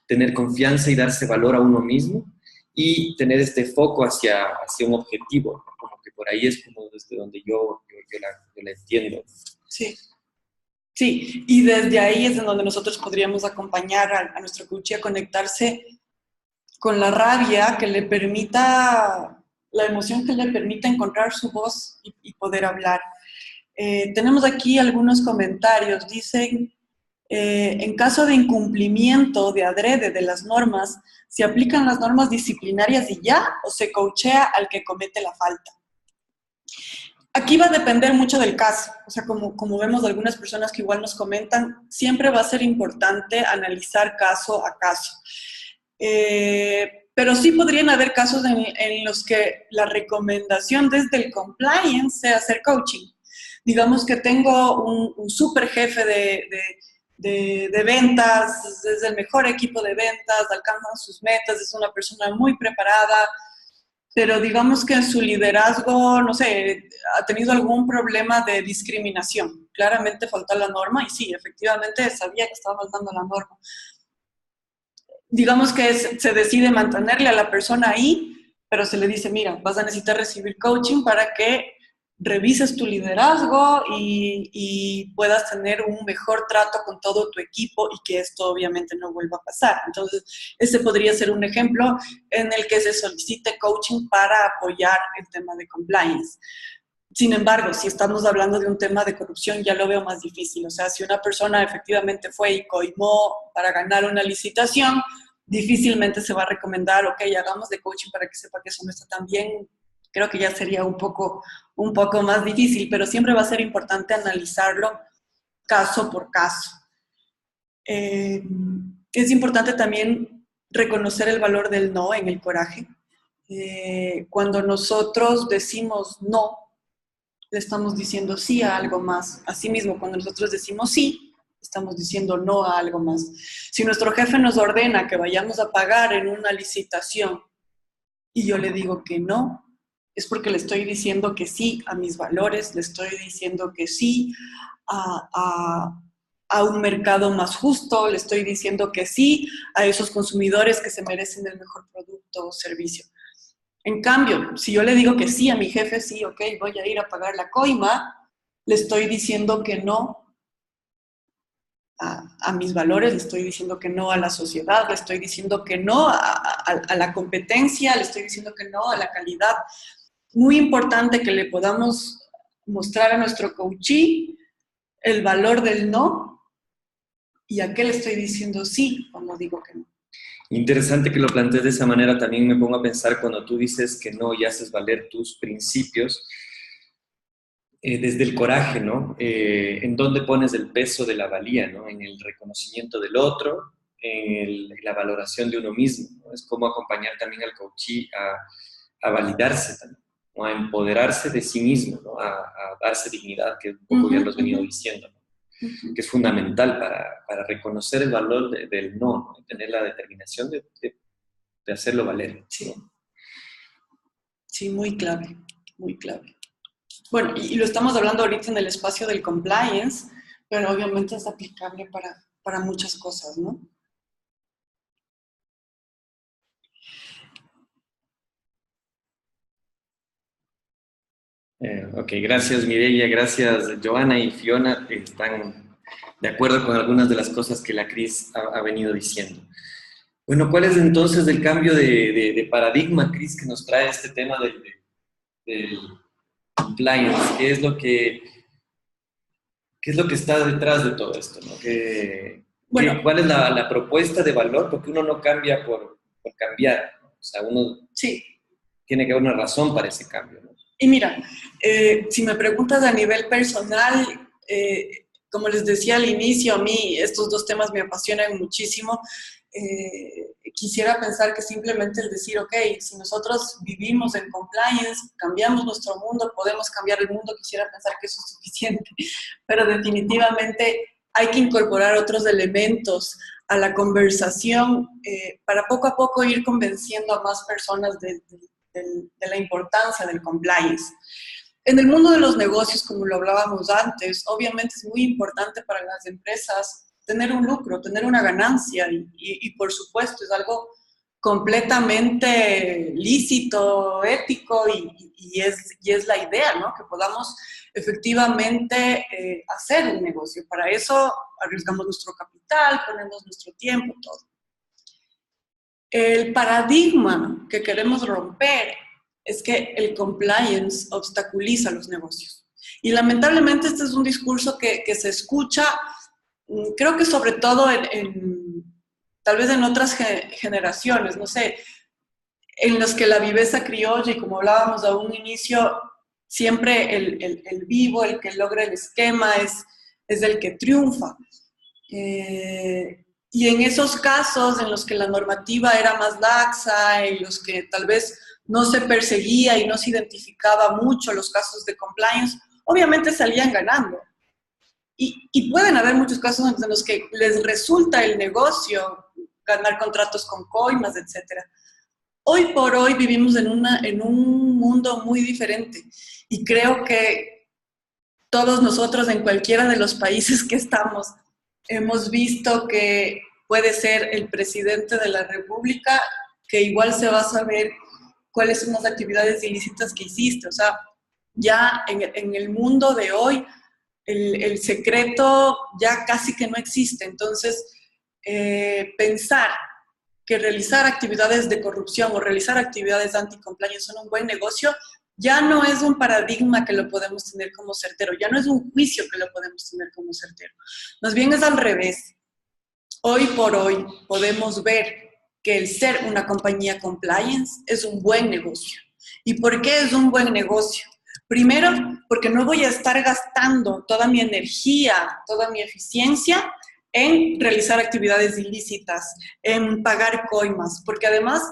tener confianza y darse valor a uno mismo, y tener este foco hacia un objetivo, ¿no? Como que por ahí es como desde donde yo la entiendo. Sí, y desde ahí es en donde nosotros podríamos acompañar a nuestro coachee a conectarse con la rabia que le permita, la emoción que le permita encontrar su voz y poder hablar. Tenemos aquí algunos comentarios, dicen, en caso de incumplimiento de adrede de las normas, ¿se aplican las normas disciplinarias y ya o se coachea al que comete la falta? Aquí va a depender mucho del caso, o sea, como vemos de algunas personas que igual nos comentan, siempre va a ser importante analizar caso a caso. Pero sí podrían haber casos en los que la recomendación desde el compliance sea hacer coaching. Digamos que tengo un super jefe de ventas, es el mejor equipo de ventas, alcanzan sus metas, es una persona muy preparada, pero digamos que en su liderazgo, no sé, ha tenido algún problema de discriminación. Claramente falta la norma y sí, efectivamente sabía que estaba faltando la norma. Digamos que se decide mantenerle a la persona ahí pero se le dice, mira, vas a necesitar recibir coaching para que revises tu liderazgo y puedas tener un mejor trato con todo tu equipo y que esto obviamente no vuelva a pasar. Entonces, ese podría ser un ejemplo en el que se solicite coaching para apoyar el tema de compliance. Sin embargo, si estamos hablando de un tema de corrupción, ya lo veo más difícil. O sea, si una persona efectivamente fue y coimó para ganar una licitación, difícilmente se va a recomendar, ok, hagamos de coaching para que sepa que eso no está tan bien. Creo que ya sería un poco más difícil, pero siempre va a ser importante analizarlo caso por caso. Es importante también reconocer el valor del no en el coraje. Cuando nosotros decimos no, le estamos diciendo sí a algo más. Asimismo, cuando nosotros decimos sí, estamos diciendo no a algo más. Si nuestro jefe nos ordena que vayamos a pagar en una licitación y yo le digo que no, es porque le estoy diciendo que sí a mis valores, le estoy diciendo que sí a un mercado más justo, le estoy diciendo que sí a esos consumidores que se merecen el mejor producto o servicio. En cambio, si yo le digo que sí a mi jefe, sí, ok, voy a ir a pagar la coima, le estoy diciendo que no a mis valores, le estoy diciendo que no a la sociedad, le estoy diciendo que no a la competencia, le estoy diciendo que no a la calidad. Muy importante que le podamos mostrar a nuestro coachee el valor del no y a qué le estoy diciendo sí cuando digo que no. Interesante que lo plantees de esa manera. También me pongo a pensar cuando tú dices que no y haces valer tus principios, desde el coraje, ¿no? ¿En dónde pones el peso de la valía, ¿no? En el reconocimiento del otro, en la valoración de uno mismo, ¿no? Es como acompañar también al coachee a validarse también, ¿no? A empoderarse de sí mismo, ¿no? A darse dignidad, que un poco ya lo has venido diciendo, ¿no? Que es fundamental para reconocer el valor del no, ¿no? Tener la determinación de hacerlo valer. Sí. Sí, muy clave, muy clave. Bueno, y lo estamos hablando ahorita en el espacio del compliance, pero obviamente es aplicable para muchas cosas, ¿no? Ok, gracias Mireia, gracias Joana y Fiona, están de acuerdo con algunas de las cosas que la Cris ha venido diciendo. Bueno, ¿cuál es entonces el cambio de paradigma, Cris, que nos trae este tema del compliance? ¿Qué es lo que está detrás de todo esto, ¿no? Bueno, ¿Cuál es la propuesta de valor? Porque uno no cambia por cambiar, ¿no? O sea, uno sí. tiene que haber una razón para ese cambio, ¿no? Y mira, si me preguntas a nivel personal, como les decía al inicio, a mí estos dos temas me apasionan muchísimo. Quisiera pensar que simplemente es decir, ok, si nosotros vivimos en compliance, cambiamos nuestro mundo, podemos cambiar el mundo, quisiera pensar que eso es suficiente, pero definitivamente hay que incorporar otros elementos a la conversación para poco a poco ir convenciendo a más personas de la importancia del compliance. En el mundo de los negocios, como lo hablábamos antes, obviamente es muy importante para las empresas tener un lucro, tener una ganancia y por supuesto es algo completamente lícito, ético y es la idea, ¿no? Que podamos efectivamente hacer un negocio. Para eso arriesgamos nuestro capital, ponemos nuestro tiempo, todo. El paradigma que queremos romper es que el compliance obstaculiza los negocios. Y lamentablemente este es un discurso que se escucha, creo que sobre todo tal vez en otras generaciones, no sé, en los que la viveza criolla, y como hablábamos a un inicio, siempre el vivo, el que logra el esquema, es el que triunfa. Y en esos casos en los que la normativa era más laxa, en los que tal vez no se perseguía y no se identificaba mucho los casos de compliance, obviamente salían ganando. Y pueden haber muchos casos en los que les resulta el negocio ganar contratos con coimas, etc. Hoy por hoy vivimos en un mundo muy diferente y creo que todos nosotros en cualquiera de los países que estamos hemos visto que puede ser el presidente de la República que igual se va a saber cuáles son las actividades ilícitas que hiciste. O sea, ya en el mundo de hoy, el secreto ya casi que no existe. Entonces, pensar que realizar actividades de corrupción o realizar actividades anti-compliance son un buen negocio, ya no es un paradigma que lo podemos tener como certero, ya no es un juicio que lo podemos tener como certero. Más bien es al revés. Hoy por hoy podemos ver que el ser una compañía compliance es un buen negocio. ¿Y por qué es un buen negocio? Primero, porque no voy a estar gastando toda mi energía, toda mi eficiencia en realizar actividades ilícitas, en pagar coimas, porque además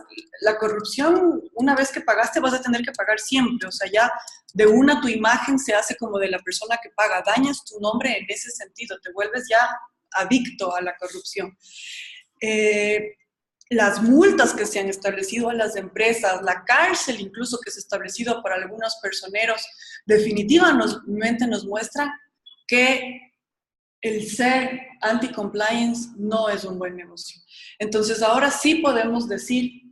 la corrupción, una vez que pagaste, vas a tener que pagar siempre. O sea, ya de una tu imagen se hace como de la persona que paga, dañas tu nombre en ese sentido, te vuelves ya adicto a la corrupción. Las multas que se han establecido a las empresas, la cárcel incluso que se ha establecido para algunos personeros, definitivamente nos muestran que el ser anti-compliance no es un buen negocio. Entonces, ahora sí podemos decir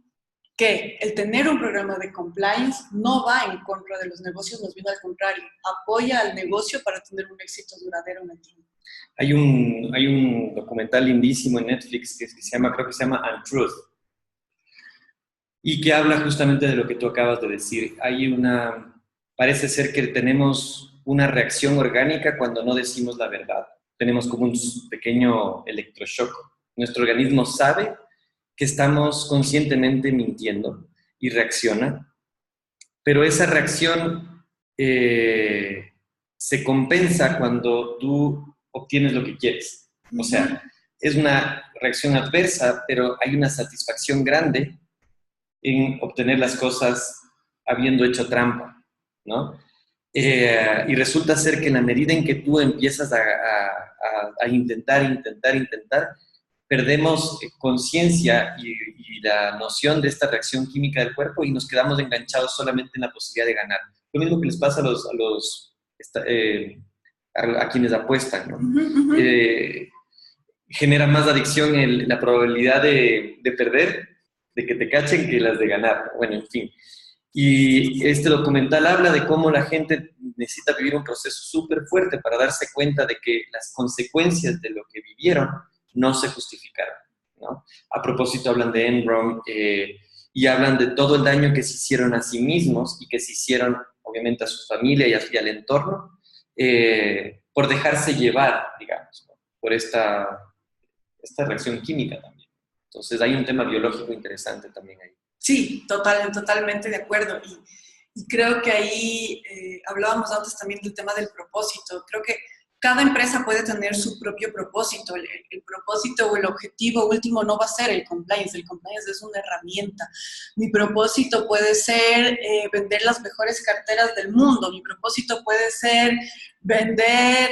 que el tener un programa de compliance no va en contra de los negocios, más bien al contrario, apoya al negocio para tener un éxito duradero en el tiempo. Hay un documental lindísimo en Netflix que se llama, creo que se llama Untruth, y que habla justamente de lo que tú acabas de decir. Parece ser que tenemos una reacción orgánica cuando no decimos la verdad. Tenemos como un pequeño electroshock. Nuestro organismo sabe que estamos conscientemente mintiendo y reacciona, pero esa reacción se compensa cuando tú obtienes lo que quieres. O sea, es una reacción adversa, pero hay una satisfacción grande en obtener las cosas habiendo hecho trampa, ¿no? Y resulta ser que en la medida en que tú empiezas a intentar, perdemos conciencia y la noción de esta reacción química del cuerpo y nos quedamos enganchados solamente en la posibilidad de ganar. Lo mismo que les pasa a quienes apuestan, ¿no? Genera más adicción la probabilidad de perder, de que te cachen, que las de ganar. Bueno, en fin. Y este documental habla de cómo la gente necesita vivir un proceso súper fuerte para darse cuenta de que las consecuencias de lo que vivieron no se justificaron, ¿no? A propósito, hablan de Enron y hablan de todo el daño que se hicieron a sí mismos y que se hicieron, obviamente, a su familia y al entorno por dejarse llevar, digamos, ¿no? Por esta reacción química también. Entonces, hay un tema biológico interesante también ahí. Sí, totalmente de acuerdo. Y creo que ahí hablábamos antes también del tema del propósito. Creo que cada empresa puede tener su propio propósito. El propósito o el objetivo último no va a ser el compliance. El compliance es una herramienta. Mi propósito puede ser vender las mejores carteras del mundo. Mi propósito puede ser vender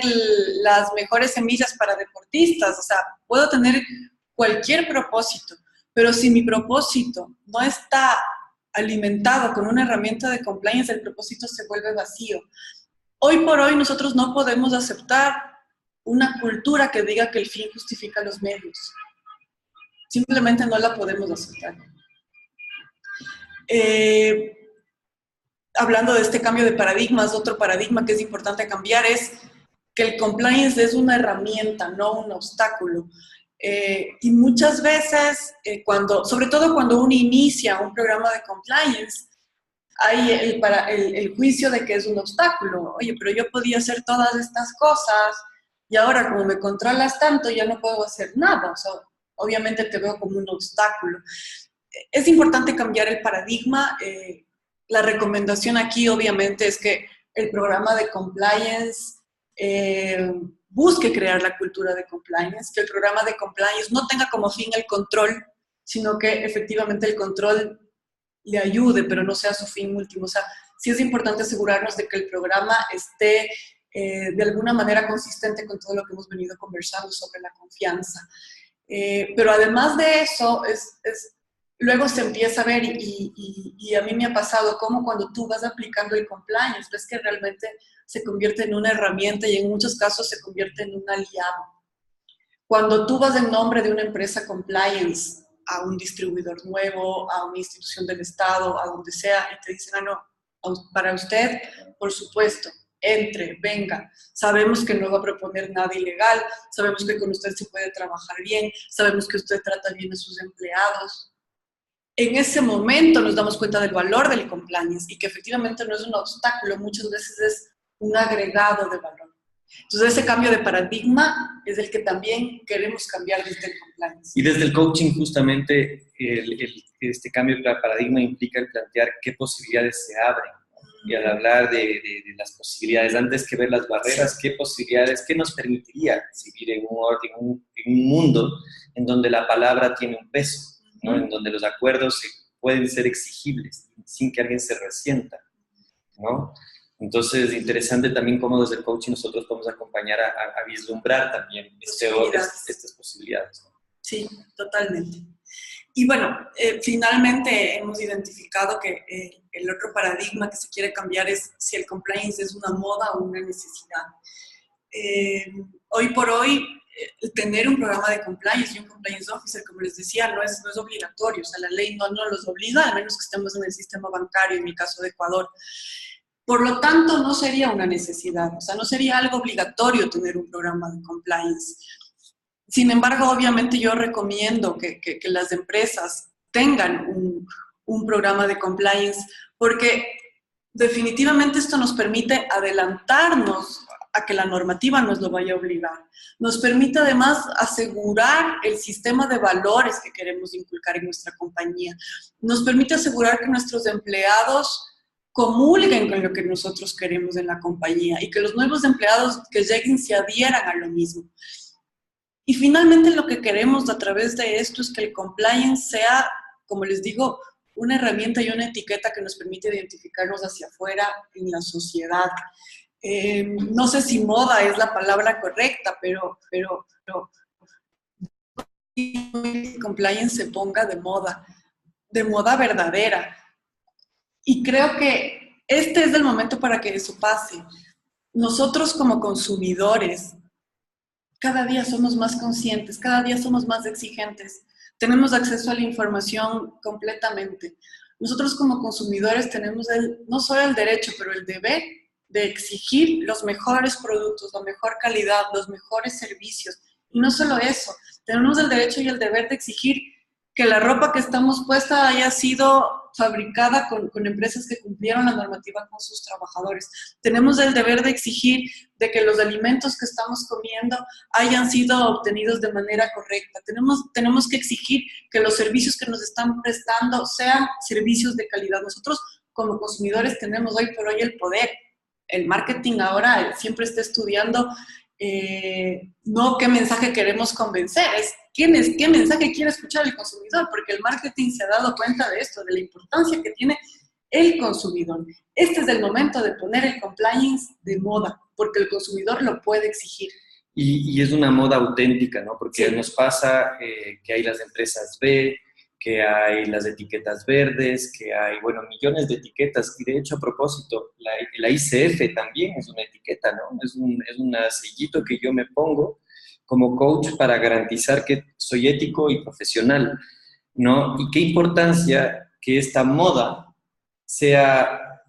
las mejores semillas para deportistas. O sea, puedo tener cualquier propósito. Pero si mi propósito no está alimentado con una herramienta de compliance, el propósito se vuelve vacío. Hoy por hoy nosotros no podemos aceptar una cultura que diga que el fin justifica los medios. Simplemente no la podemos aceptar. Hablando de este cambio de paradigmas, otro paradigma que es importante cambiar es que el compliance es una herramienta, no un obstáculo. Y muchas veces, sobre todo cuando uno inicia un programa de compliance, hay el juicio de que es un obstáculo. Oye, pero yo podía hacer todas estas cosas y ahora como me controlas tanto ya no puedo hacer nada. O sea, obviamente te veo como un obstáculo. Es importante cambiar el paradigma. La recomendación aquí obviamente es que el programa de compliance busque crear la cultura de compliance, que el programa de compliance no tenga como fin el control, sino que efectivamente el control le ayude, pero no sea su fin último. O sea, sí es importante asegurarnos de que el programa esté de alguna manera consistente con todo lo que hemos venido conversando sobre la confianza. Pero además de eso, luego se empieza a ver, y a mí me ha pasado como cuando tú vas aplicando el compliance, ves que realmente se convierte en una herramienta y en muchos casos se convierte en un aliado. Cuando tú vas en nombre de una empresa compliance a un distribuidor nuevo, a una institución del Estado, a donde sea, y te dicen, no, para usted, por supuesto, entre, venga, sabemos que no va a proponer nada ilegal, sabemos que con usted se puede trabajar bien, sabemos que usted trata bien a sus empleados. En ese momento nos damos cuenta del valor del compliance y que efectivamente no es un obstáculo, muchas veces es un agregado de valor. Entonces ese cambio de paradigma es el que también queremos cambiar desde el compliance. Y desde el coaching justamente este cambio de paradigma implica el plantear qué posibilidades se abren. Y al hablar de las posibilidades, antes que ver las barreras, qué posibilidades, qué nos permitiría vivir en un mundo en donde la palabra tiene un peso, ¿no? En donde los acuerdos pueden ser exigibles sin que alguien se resienta, ¿no? Entonces, interesante también cómo desde el coaching nosotros podemos acompañar a vislumbrar también estas posibilidades, ¿no? Sí, totalmente. Y bueno, finalmente hemos identificado que el otro paradigma que se quiere cambiar es si el compliance es una moda o una necesidad. Hoy por hoy, tener un programa de compliance y un compliance officer, como les decía, no es obligatorio. O sea, la ley no los obliga, al menos que estemos en el sistema bancario, en mi caso de Ecuador. Por lo tanto, no sería una necesidad. O sea, no sería algo obligatorio tener un programa de compliance. Sin embargo, obviamente yo recomiendo que las empresas tengan un programa de compliance porque definitivamente esto nos permite adelantarnos a que la normativa nos lo vaya a obligar. Nos permite además asegurar el sistema de valores que queremos inculcar en nuestra compañía. Nos permite asegurar que nuestros empleados comulguen con lo que nosotros queremos en la compañía y que los nuevos empleados que lleguen se adhieran a lo mismo. Y finalmente lo que queremos a través de esto es que el compliance sea, como les digo, una herramienta y una etiqueta que nos permite identificarnos hacia afuera en la sociedad. No sé si moda es la palabra correcta, pero el compliance se ponga de moda verdadera. Y creo que este es el momento para que eso pase. Nosotros como consumidores, cada día somos más conscientes, cada día somos más exigentes, tenemos acceso a la información completamente. Nosotros como consumidores tenemos no solo el derecho, pero el deber de exigir los mejores productos, la mejor calidad, los mejores servicios. Y no solo eso, tenemos el derecho y el deber de exigir que la ropa que estamos puesta haya sido fabricada con empresas que cumplieron la normativa con sus trabajadores. Tenemos el deber de exigir de que los alimentos que estamos comiendo hayan sido obtenidos de manera correcta. Tenemos que exigir que los servicios que nos están prestando sean servicios de calidad. Nosotros como consumidores tenemos hoy por hoy el poder. El marketing ahora siempre está estudiando no qué mensaje queremos convencer, es qué mensaje quiere escuchar el consumidor, porque el marketing se ha dado cuenta de esto, de la importancia que tiene el consumidor. Este es el momento de poner el compliance de moda, porque el consumidor lo puede exigir. Y es una moda auténtica, ¿no? Porque sí, nos pasa que hay las empresas B, que hay las etiquetas verdes, que hay, bueno, millones de etiquetas. Y de hecho, a propósito, la ICF también es una etiqueta, ¿no? Es un sellito que yo me pongo como coach para garantizar que soy ético y profesional, ¿no? Y qué importancia que esta moda sea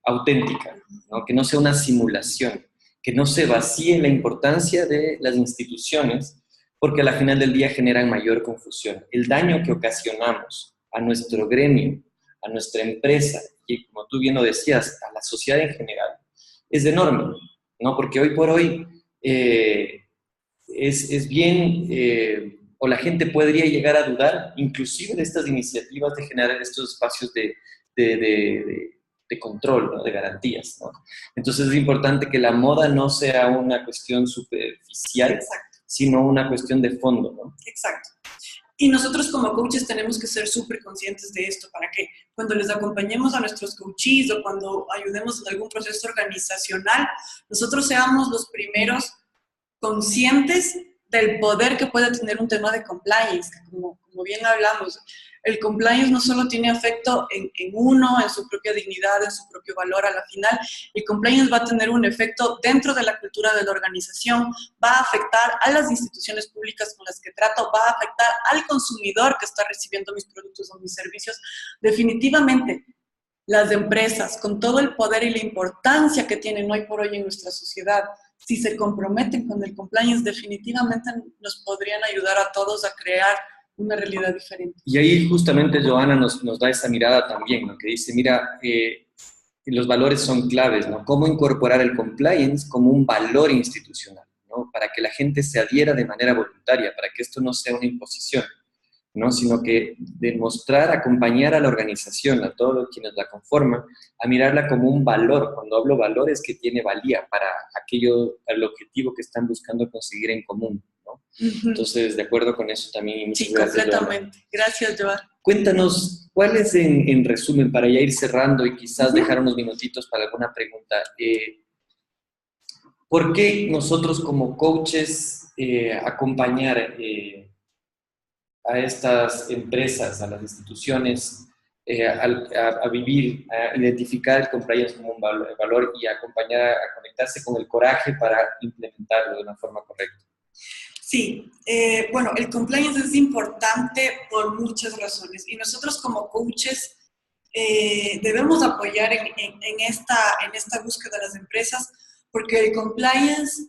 auténtica, ¿no? Que no sea una simulación, que no se vacíe la importancia de las instituciones, porque al final del día generan mayor confusión. El daño que ocasionamos a nuestro gremio, a nuestra empresa, y como tú bien lo decías, a la sociedad en general, es enorme, ¿no? Porque hoy por hoy es bien, o la gente podría llegar a dudar, inclusive de estas iniciativas de generar estos espacios de control, ¿no? De garantías, ¿no? Entonces es importante que la moda no sea una cuestión superficial, exacto, sino una cuestión de fondo, ¿no? Exacto. Y nosotros como coaches tenemos que ser súper conscientes de esto para que cuando les acompañemos a nuestros coaches o cuando ayudemos en algún proceso organizacional, nosotros seamos los primeros conscientes del poder que puede tener un tema de compliance, que como bien hablamos, el compliance no solo tiene efecto en uno, en su propia dignidad, en su propio valor a la final, el compliance va a tener un efecto dentro de la cultura de la organización, va a afectar a las instituciones públicas con las que trato, va a afectar al consumidor que está recibiendo mis productos o mis servicios. Definitivamente, las empresas, con todo el poder y la importancia que tienen hoy por hoy en nuestra sociedad, si se comprometen con el compliance, definitivamente nos podrían ayudar a todos a crear una realidad diferente. Y ahí justamente Joana nos da esa mirada también, ¿no? Que dice, mira, los valores son claves, ¿no? Cómo incorporar el compliance como un valor institucional, ¿no? Para que la gente se adhiera de manera voluntaria, para que esto no sea una imposición, ¿no? Sino que demostrar, acompañar a la organización, a todos quienes la conforman, a mirarla como un valor. Cuando hablo valor es que tiene valía para el objetivo que están buscando conseguir en común, ¿no? Entonces, de acuerdo con eso también. Sí, completamente. Gracias, Joan. Cuéntanos, ¿cuál es en resumen, para ya ir cerrando y quizás dejar unos minutitos para alguna pregunta? ¿Por qué nosotros como coaches acompañar a estas empresas, a las instituciones, a vivir, a identificar el compliance como un valor y a acompañar, a conectarse con el coraje para implementarlo de una forma correcta? Sí, bueno, el compliance es importante por muchas razones y nosotros como coaches debemos apoyar en esta búsqueda de las empresas porque el compliance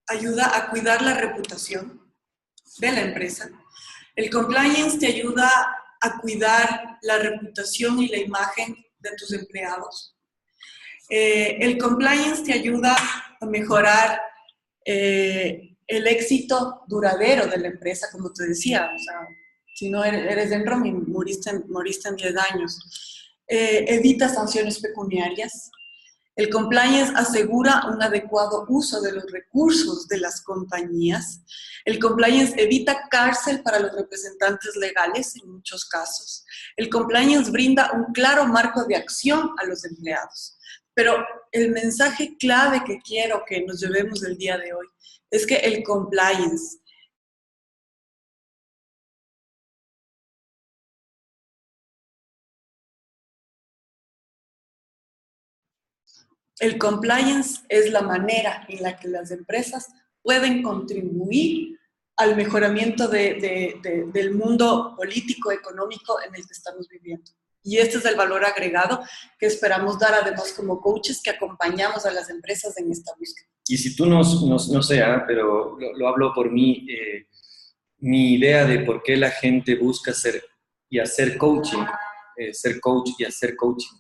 ayuda a cuidar la reputación de la empresa. El compliance te ayuda a cuidar la reputación y la imagen de tus empleados. El compliance te ayuda a mejorar el éxito duradero de la empresa, como te decía. O sea, si no eres Enron y moriste en 10 años. Evita sanciones pecuniarias. El compliance asegura un adecuado uso de los recursos de las compañías. El compliance evita cárcel para los representantes legales en muchos casos. El compliance brinda un claro marco de acción a los empleados. Pero el mensaje clave que quiero que nos llevemos del día de hoy es que el compliance es la manera en la que las empresas pueden contribuir al mejoramiento del mundo político, económico en el que estamos viviendo. Y este es el valor agregado que esperamos dar además como coaches que acompañamos a las empresas en esta búsqueda. Y si tú no sé, pero lo hablo por mí, mi idea de por qué la gente busca hacer coaching, ser coach y hacer coaching,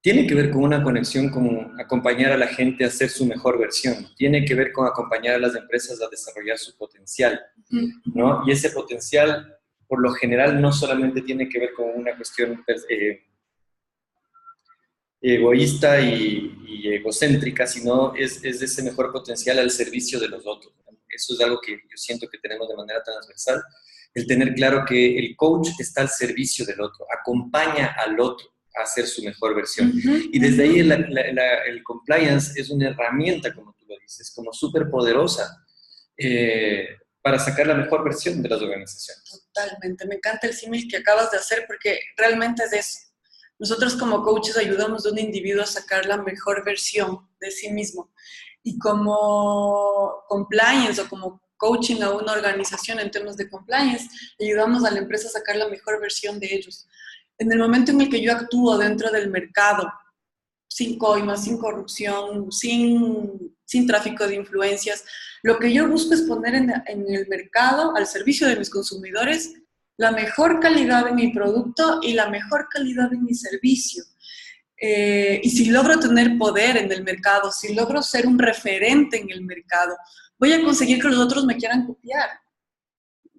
tiene que ver con una conexión con acompañar a la gente a ser su mejor versión, tiene que ver con acompañar a las empresas a desarrollar su potencial, ¿no? Y ese potencial, por lo general, no solamente tiene que ver con una cuestión egoísta y egocéntrica, sino es ese mejor potencial al servicio de los otros, ¿no? Eso es algo que yo siento que tenemos de manera transversal, el tener claro que el coach está al servicio del otro, acompaña al otro a hacer su mejor versión. Y desde ahí el compliance es una herramienta, como tú lo dices, como súper poderosa para sacar la mejor versión de las organizaciones. Totalmente, me encanta el símil que acabas de hacer porque realmente es eso. Nosotros como coaches ayudamos a un individuo a sacar la mejor versión de sí mismo. Y como compliance o como coaching a una organización en temas de compliance, ayudamos a la empresa a sacar la mejor versión de ellos. En el momento en el que yo actúo dentro del mercado, sin coimas, sin corrupción, sin tráfico de influencias, lo que yo busco es poner en el mercado, al servicio de mis consumidores, la mejor calidad de mi producto y la mejor calidad de mi servicio. Y si logro tener poder en el mercado, si logro ser un referente en el mercado, voy a conseguir que los otros me quieran copiar.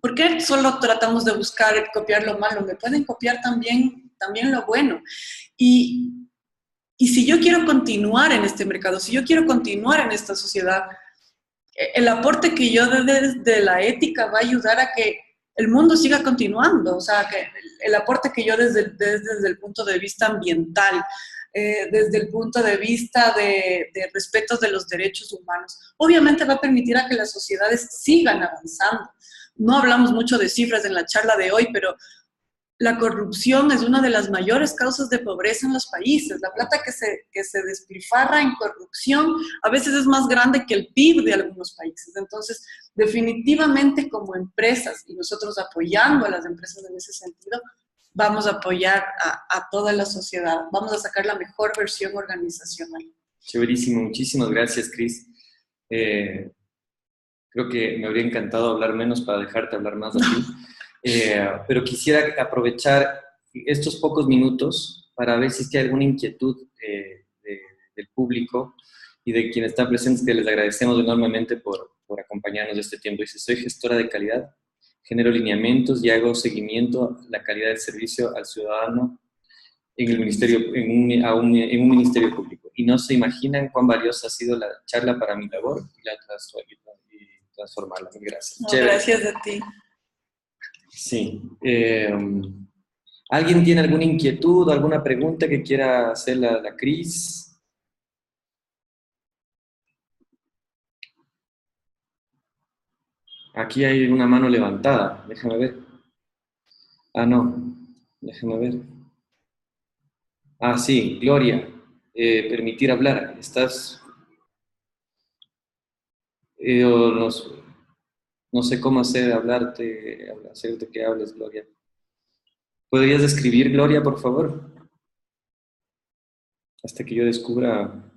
¿Por qué solo tratamos de buscar copiar lo malo? Me pueden copiar también lo bueno. Y si yo quiero continuar en este mercado, si yo quiero continuar en esta sociedad, el aporte que yo dé desde la ética va a ayudar a que el mundo siga continuando. O sea, que el aporte que yo desde el punto de vista ambiental, desde el punto de vista de respeto de los derechos humanos, obviamente va a permitir a que las sociedades sigan avanzando. No hablamos mucho de cifras en la charla de hoy, pero la corrupción es una de las mayores causas de pobreza en los países. La plata que se despilfarra en corrupción a veces es más grande que el PIB de algunos países. Entonces, definitivamente como empresas, y nosotros apoyando a las empresas en ese sentido, vamos a apoyar a toda la sociedad. Vamos a sacar la mejor versión organizacional. Chéverísimo, muchísimas gracias, Cris. Creo que me habría encantado hablar menos para dejarte hablar más a ti. Pero quisiera aprovechar estos pocos minutos para ver si es que hay alguna inquietud del público y de quienes están presentes, que les agradecemos enormemente por acompañarnos este tiempo. Dice, soy gestora de calidad, genero lineamientos y hago seguimiento a la calidad del servicio al ciudadano en el ministerio, en un ministerio público. Y no se imaginan cuán valiosa ha sido la charla para mi labor y transformarla. Gracias. No, gracias a ti. Sí. ¿Alguien tiene alguna inquietud, alguna pregunta que quiera hacer la Cris? Aquí hay una mano levantada. Déjame ver. Ah, no. Déjame ver. Ah, sí. Gloria. Permitir hablar. ¿Estás...? No sé cómo hacerte que hables, Gloria. ¿Podrías escribir, Gloria, por favor? Hasta que yo descubra...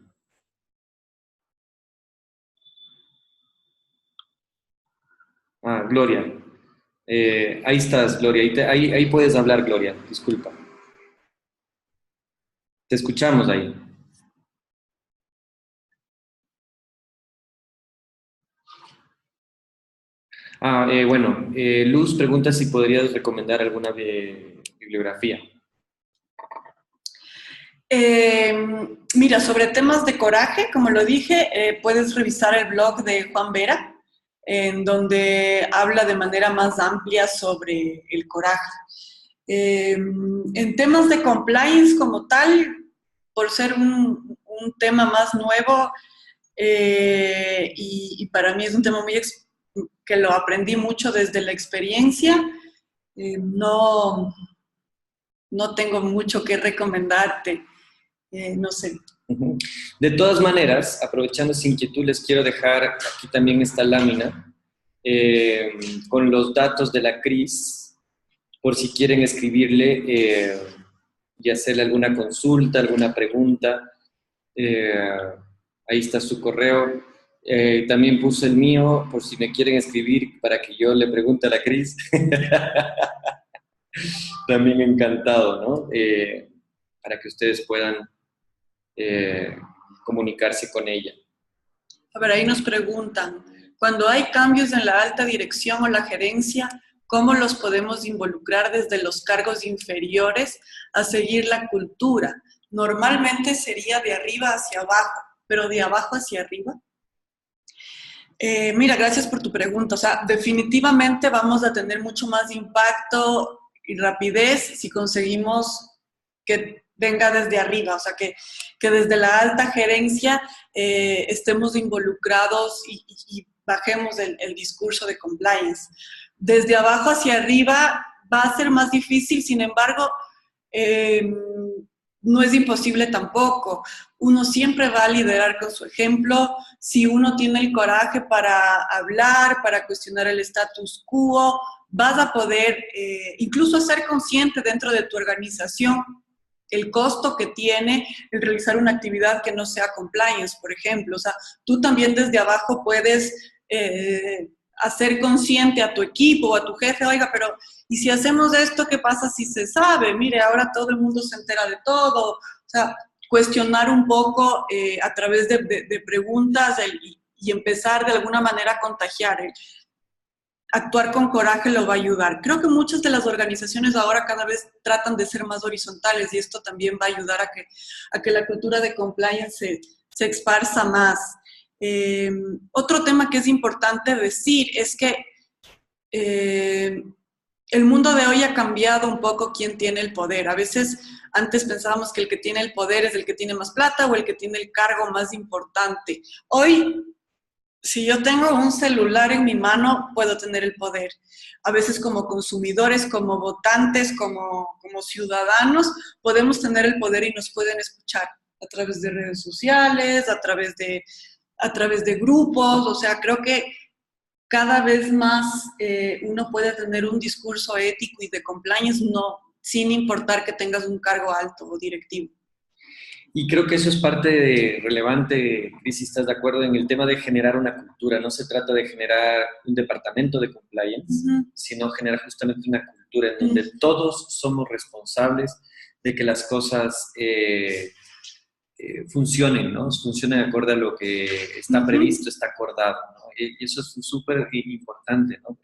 Ah, Gloria. Ahí estás, Gloria. Ahí puedes hablar, Gloria. Disculpa. Te escuchamos ahí. Bueno, Luz pregunta si podrías recomendar alguna bibliografía. Mira, sobre temas de coraje, como lo dije, puedes revisar el blog de Juan Vera, en donde habla de manera más amplia sobre el coraje. En temas de compliance como tal, por ser un tema más nuevo, y para mí es un tema que lo aprendí mucho desde la experiencia, no tengo mucho que recomendarte. No sé. De todas maneras, aprovechando esa inquietud, les quiero dejar aquí también esta lámina con los datos de la Cris, por si quieren escribirle y hacerle alguna consulta, alguna pregunta. Ahí está su correo. También puse el mío, por si me quieren escribir para que yo le pregunte a la Cris. También encantado, ¿no? Para que ustedes puedan comunicarse con ella. A ver, ahí nos preguntan, cuando hay cambios en la alta dirección o la gerencia, ¿cómo los podemos involucrar desde los cargos inferiores a seguir la cultura? Normalmente sería de arriba hacia abajo, pero de abajo hacia arriba. Mira, gracias por tu pregunta. O sea, definitivamente vamos a tener mucho más impacto y rapidez si conseguimos que venga desde arriba, o sea, que desde la alta gerencia estemos involucrados y bajemos el discurso de compliance. Desde abajo hacia arriba va a ser más difícil, sin embargo, no es imposible tampoco. Uno siempre va a liderar con su ejemplo. Si uno tiene el coraje para hablar, para cuestionar el status quo, vas a poder incluso ser consciente dentro de tu organización el costo que tiene el realizar una actividad que no sea compliance, por ejemplo. O sea, tú también desde abajo puedes hacer consciente a tu equipo o a tu jefe, oiga, pero ¿y si hacemos esto, qué pasa si se sabe? Mire, ahora todo el mundo se entera de todo. O sea, cuestionar un poco a través de preguntas y empezar de alguna manera a contagiar. Actuar con coraje lo va a ayudar. Creo que muchas de las organizaciones ahora cada vez tratan de ser más horizontales y esto también va a ayudar a que la cultura de compliance se esparza más. Otro tema que es importante decir es que el mundo de hoy ha cambiado un poco quién tiene el poder. A veces antes pensábamos que el que tiene el poder es el que tiene más plata o el que tiene el cargo más importante. Hoy Si yo tengo un celular en mi mano, puedo tener el poder. A veces como consumidores, como votantes, como ciudadanos, podemos tener el poder y nos pueden escuchar a través de redes sociales, a través de grupos. O sea, creo que cada vez más uno puede tener un discurso ético y de compliance, no, sin importar que tengas un cargo alto o directivo. Y creo que eso es parte relevante, Cris, si estás de acuerdo, en el tema de generar una cultura. No se trata de generar un departamento de compliance, sino generar justamente una cultura en donde todos somos responsables de que las cosas funcionen, ¿no? Funcionen de acuerdo a lo que está previsto, está acordado, ¿no? Y eso es súper importante, ¿no?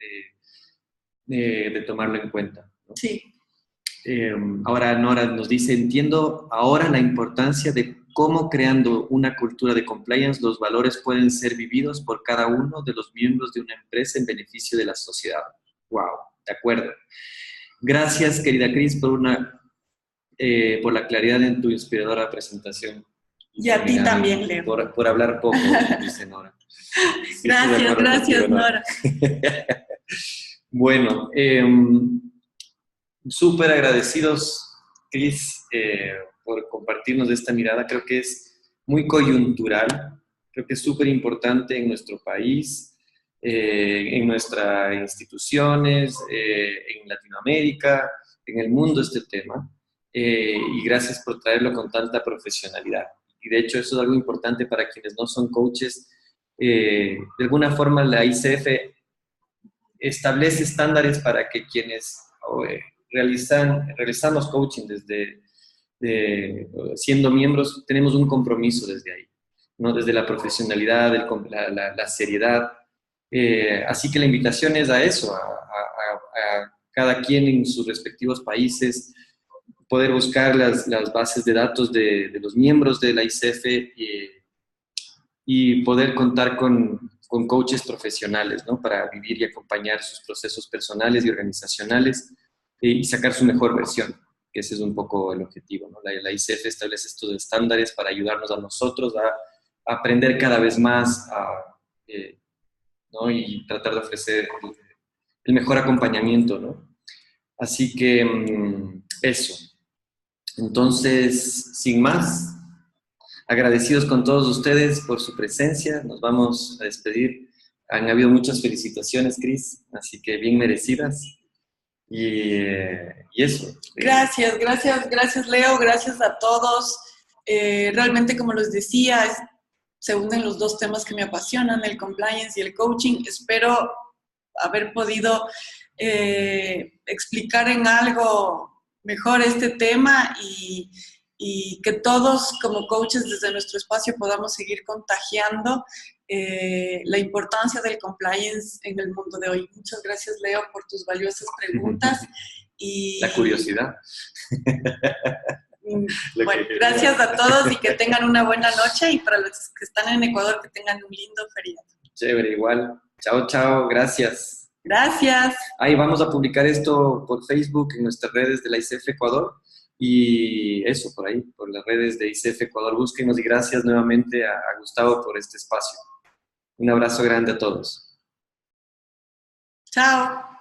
De tomarlo en cuenta, ¿no? Sí. Ahora Nora nos dice, entiendo ahora la importancia de cómo creando una cultura de compliance los valores pueden ser vividos por cada uno de los miembros de una empresa en beneficio de la sociedad. Wow, de acuerdo. Gracias, querida Cris, por la claridad en tu inspiradora presentación. Y a ti también, Leo. Por hablar poco, dice Nora. Sí, gracias, Nora. Bueno, súper agradecidos, Cris, por compartirnos esta mirada. Creo que es muy coyuntural, creo que es súper importante en nuestro país, en nuestras instituciones, en Latinoamérica, en el mundo este tema. Y gracias por traerlo con tanta profesionalidad. Y de hecho eso es algo importante para quienes no son coaches. De alguna forma la ICF establece estándares para que quienes realizamos coaching siendo miembros, tenemos un compromiso desde ahí, ¿no? Desde la profesionalidad, la seriedad. Así que la invitación es a eso, a cada quien en sus respectivos países, poder buscar las bases de datos de los miembros de la ICF y poder contar con coaches profesionales, ¿no? Para vivir y acompañar sus procesos personales y organizacionales y sacar su mejor versión, que ese es un poco el objetivo, ¿no? La ICF establece estos estándares para ayudarnos a nosotros a aprender cada vez más, ¿no? Y tratar de ofrecer el mejor acompañamiento, ¿no? Así que eso. Entonces, sin más, agradecidos con todos ustedes por su presencia. Nos vamos a despedir. Han habido muchas felicitaciones, Cris, así que bien merecidas. Y eso. Gracias, Leo. Gracias a todos. Realmente, como les decía, se unen los dos temas que me apasionan, el compliance y el coaching. Espero haber podido explicar en algo mejor este tema y que todos como coaches desde nuestro espacio podamos seguir contagiando la importancia del compliance en el mundo de hoy. Muchas gracias, Leo, por tus valiosas preguntas. Y la curiosidad. Bueno, gracias a todos y que tengan una buena noche, y para los que están en Ecuador, que tengan un lindo feriado. Chévere, igual. Chao, chao, gracias. Gracias. Ahí vamos a publicar esto por Facebook, en nuestras redes de la ICF Ecuador, y eso por ahí, por las redes de ICF Ecuador. Búsquenos y gracias nuevamente a Gustavo por este espacio. Un abrazo grande a todos. Chao.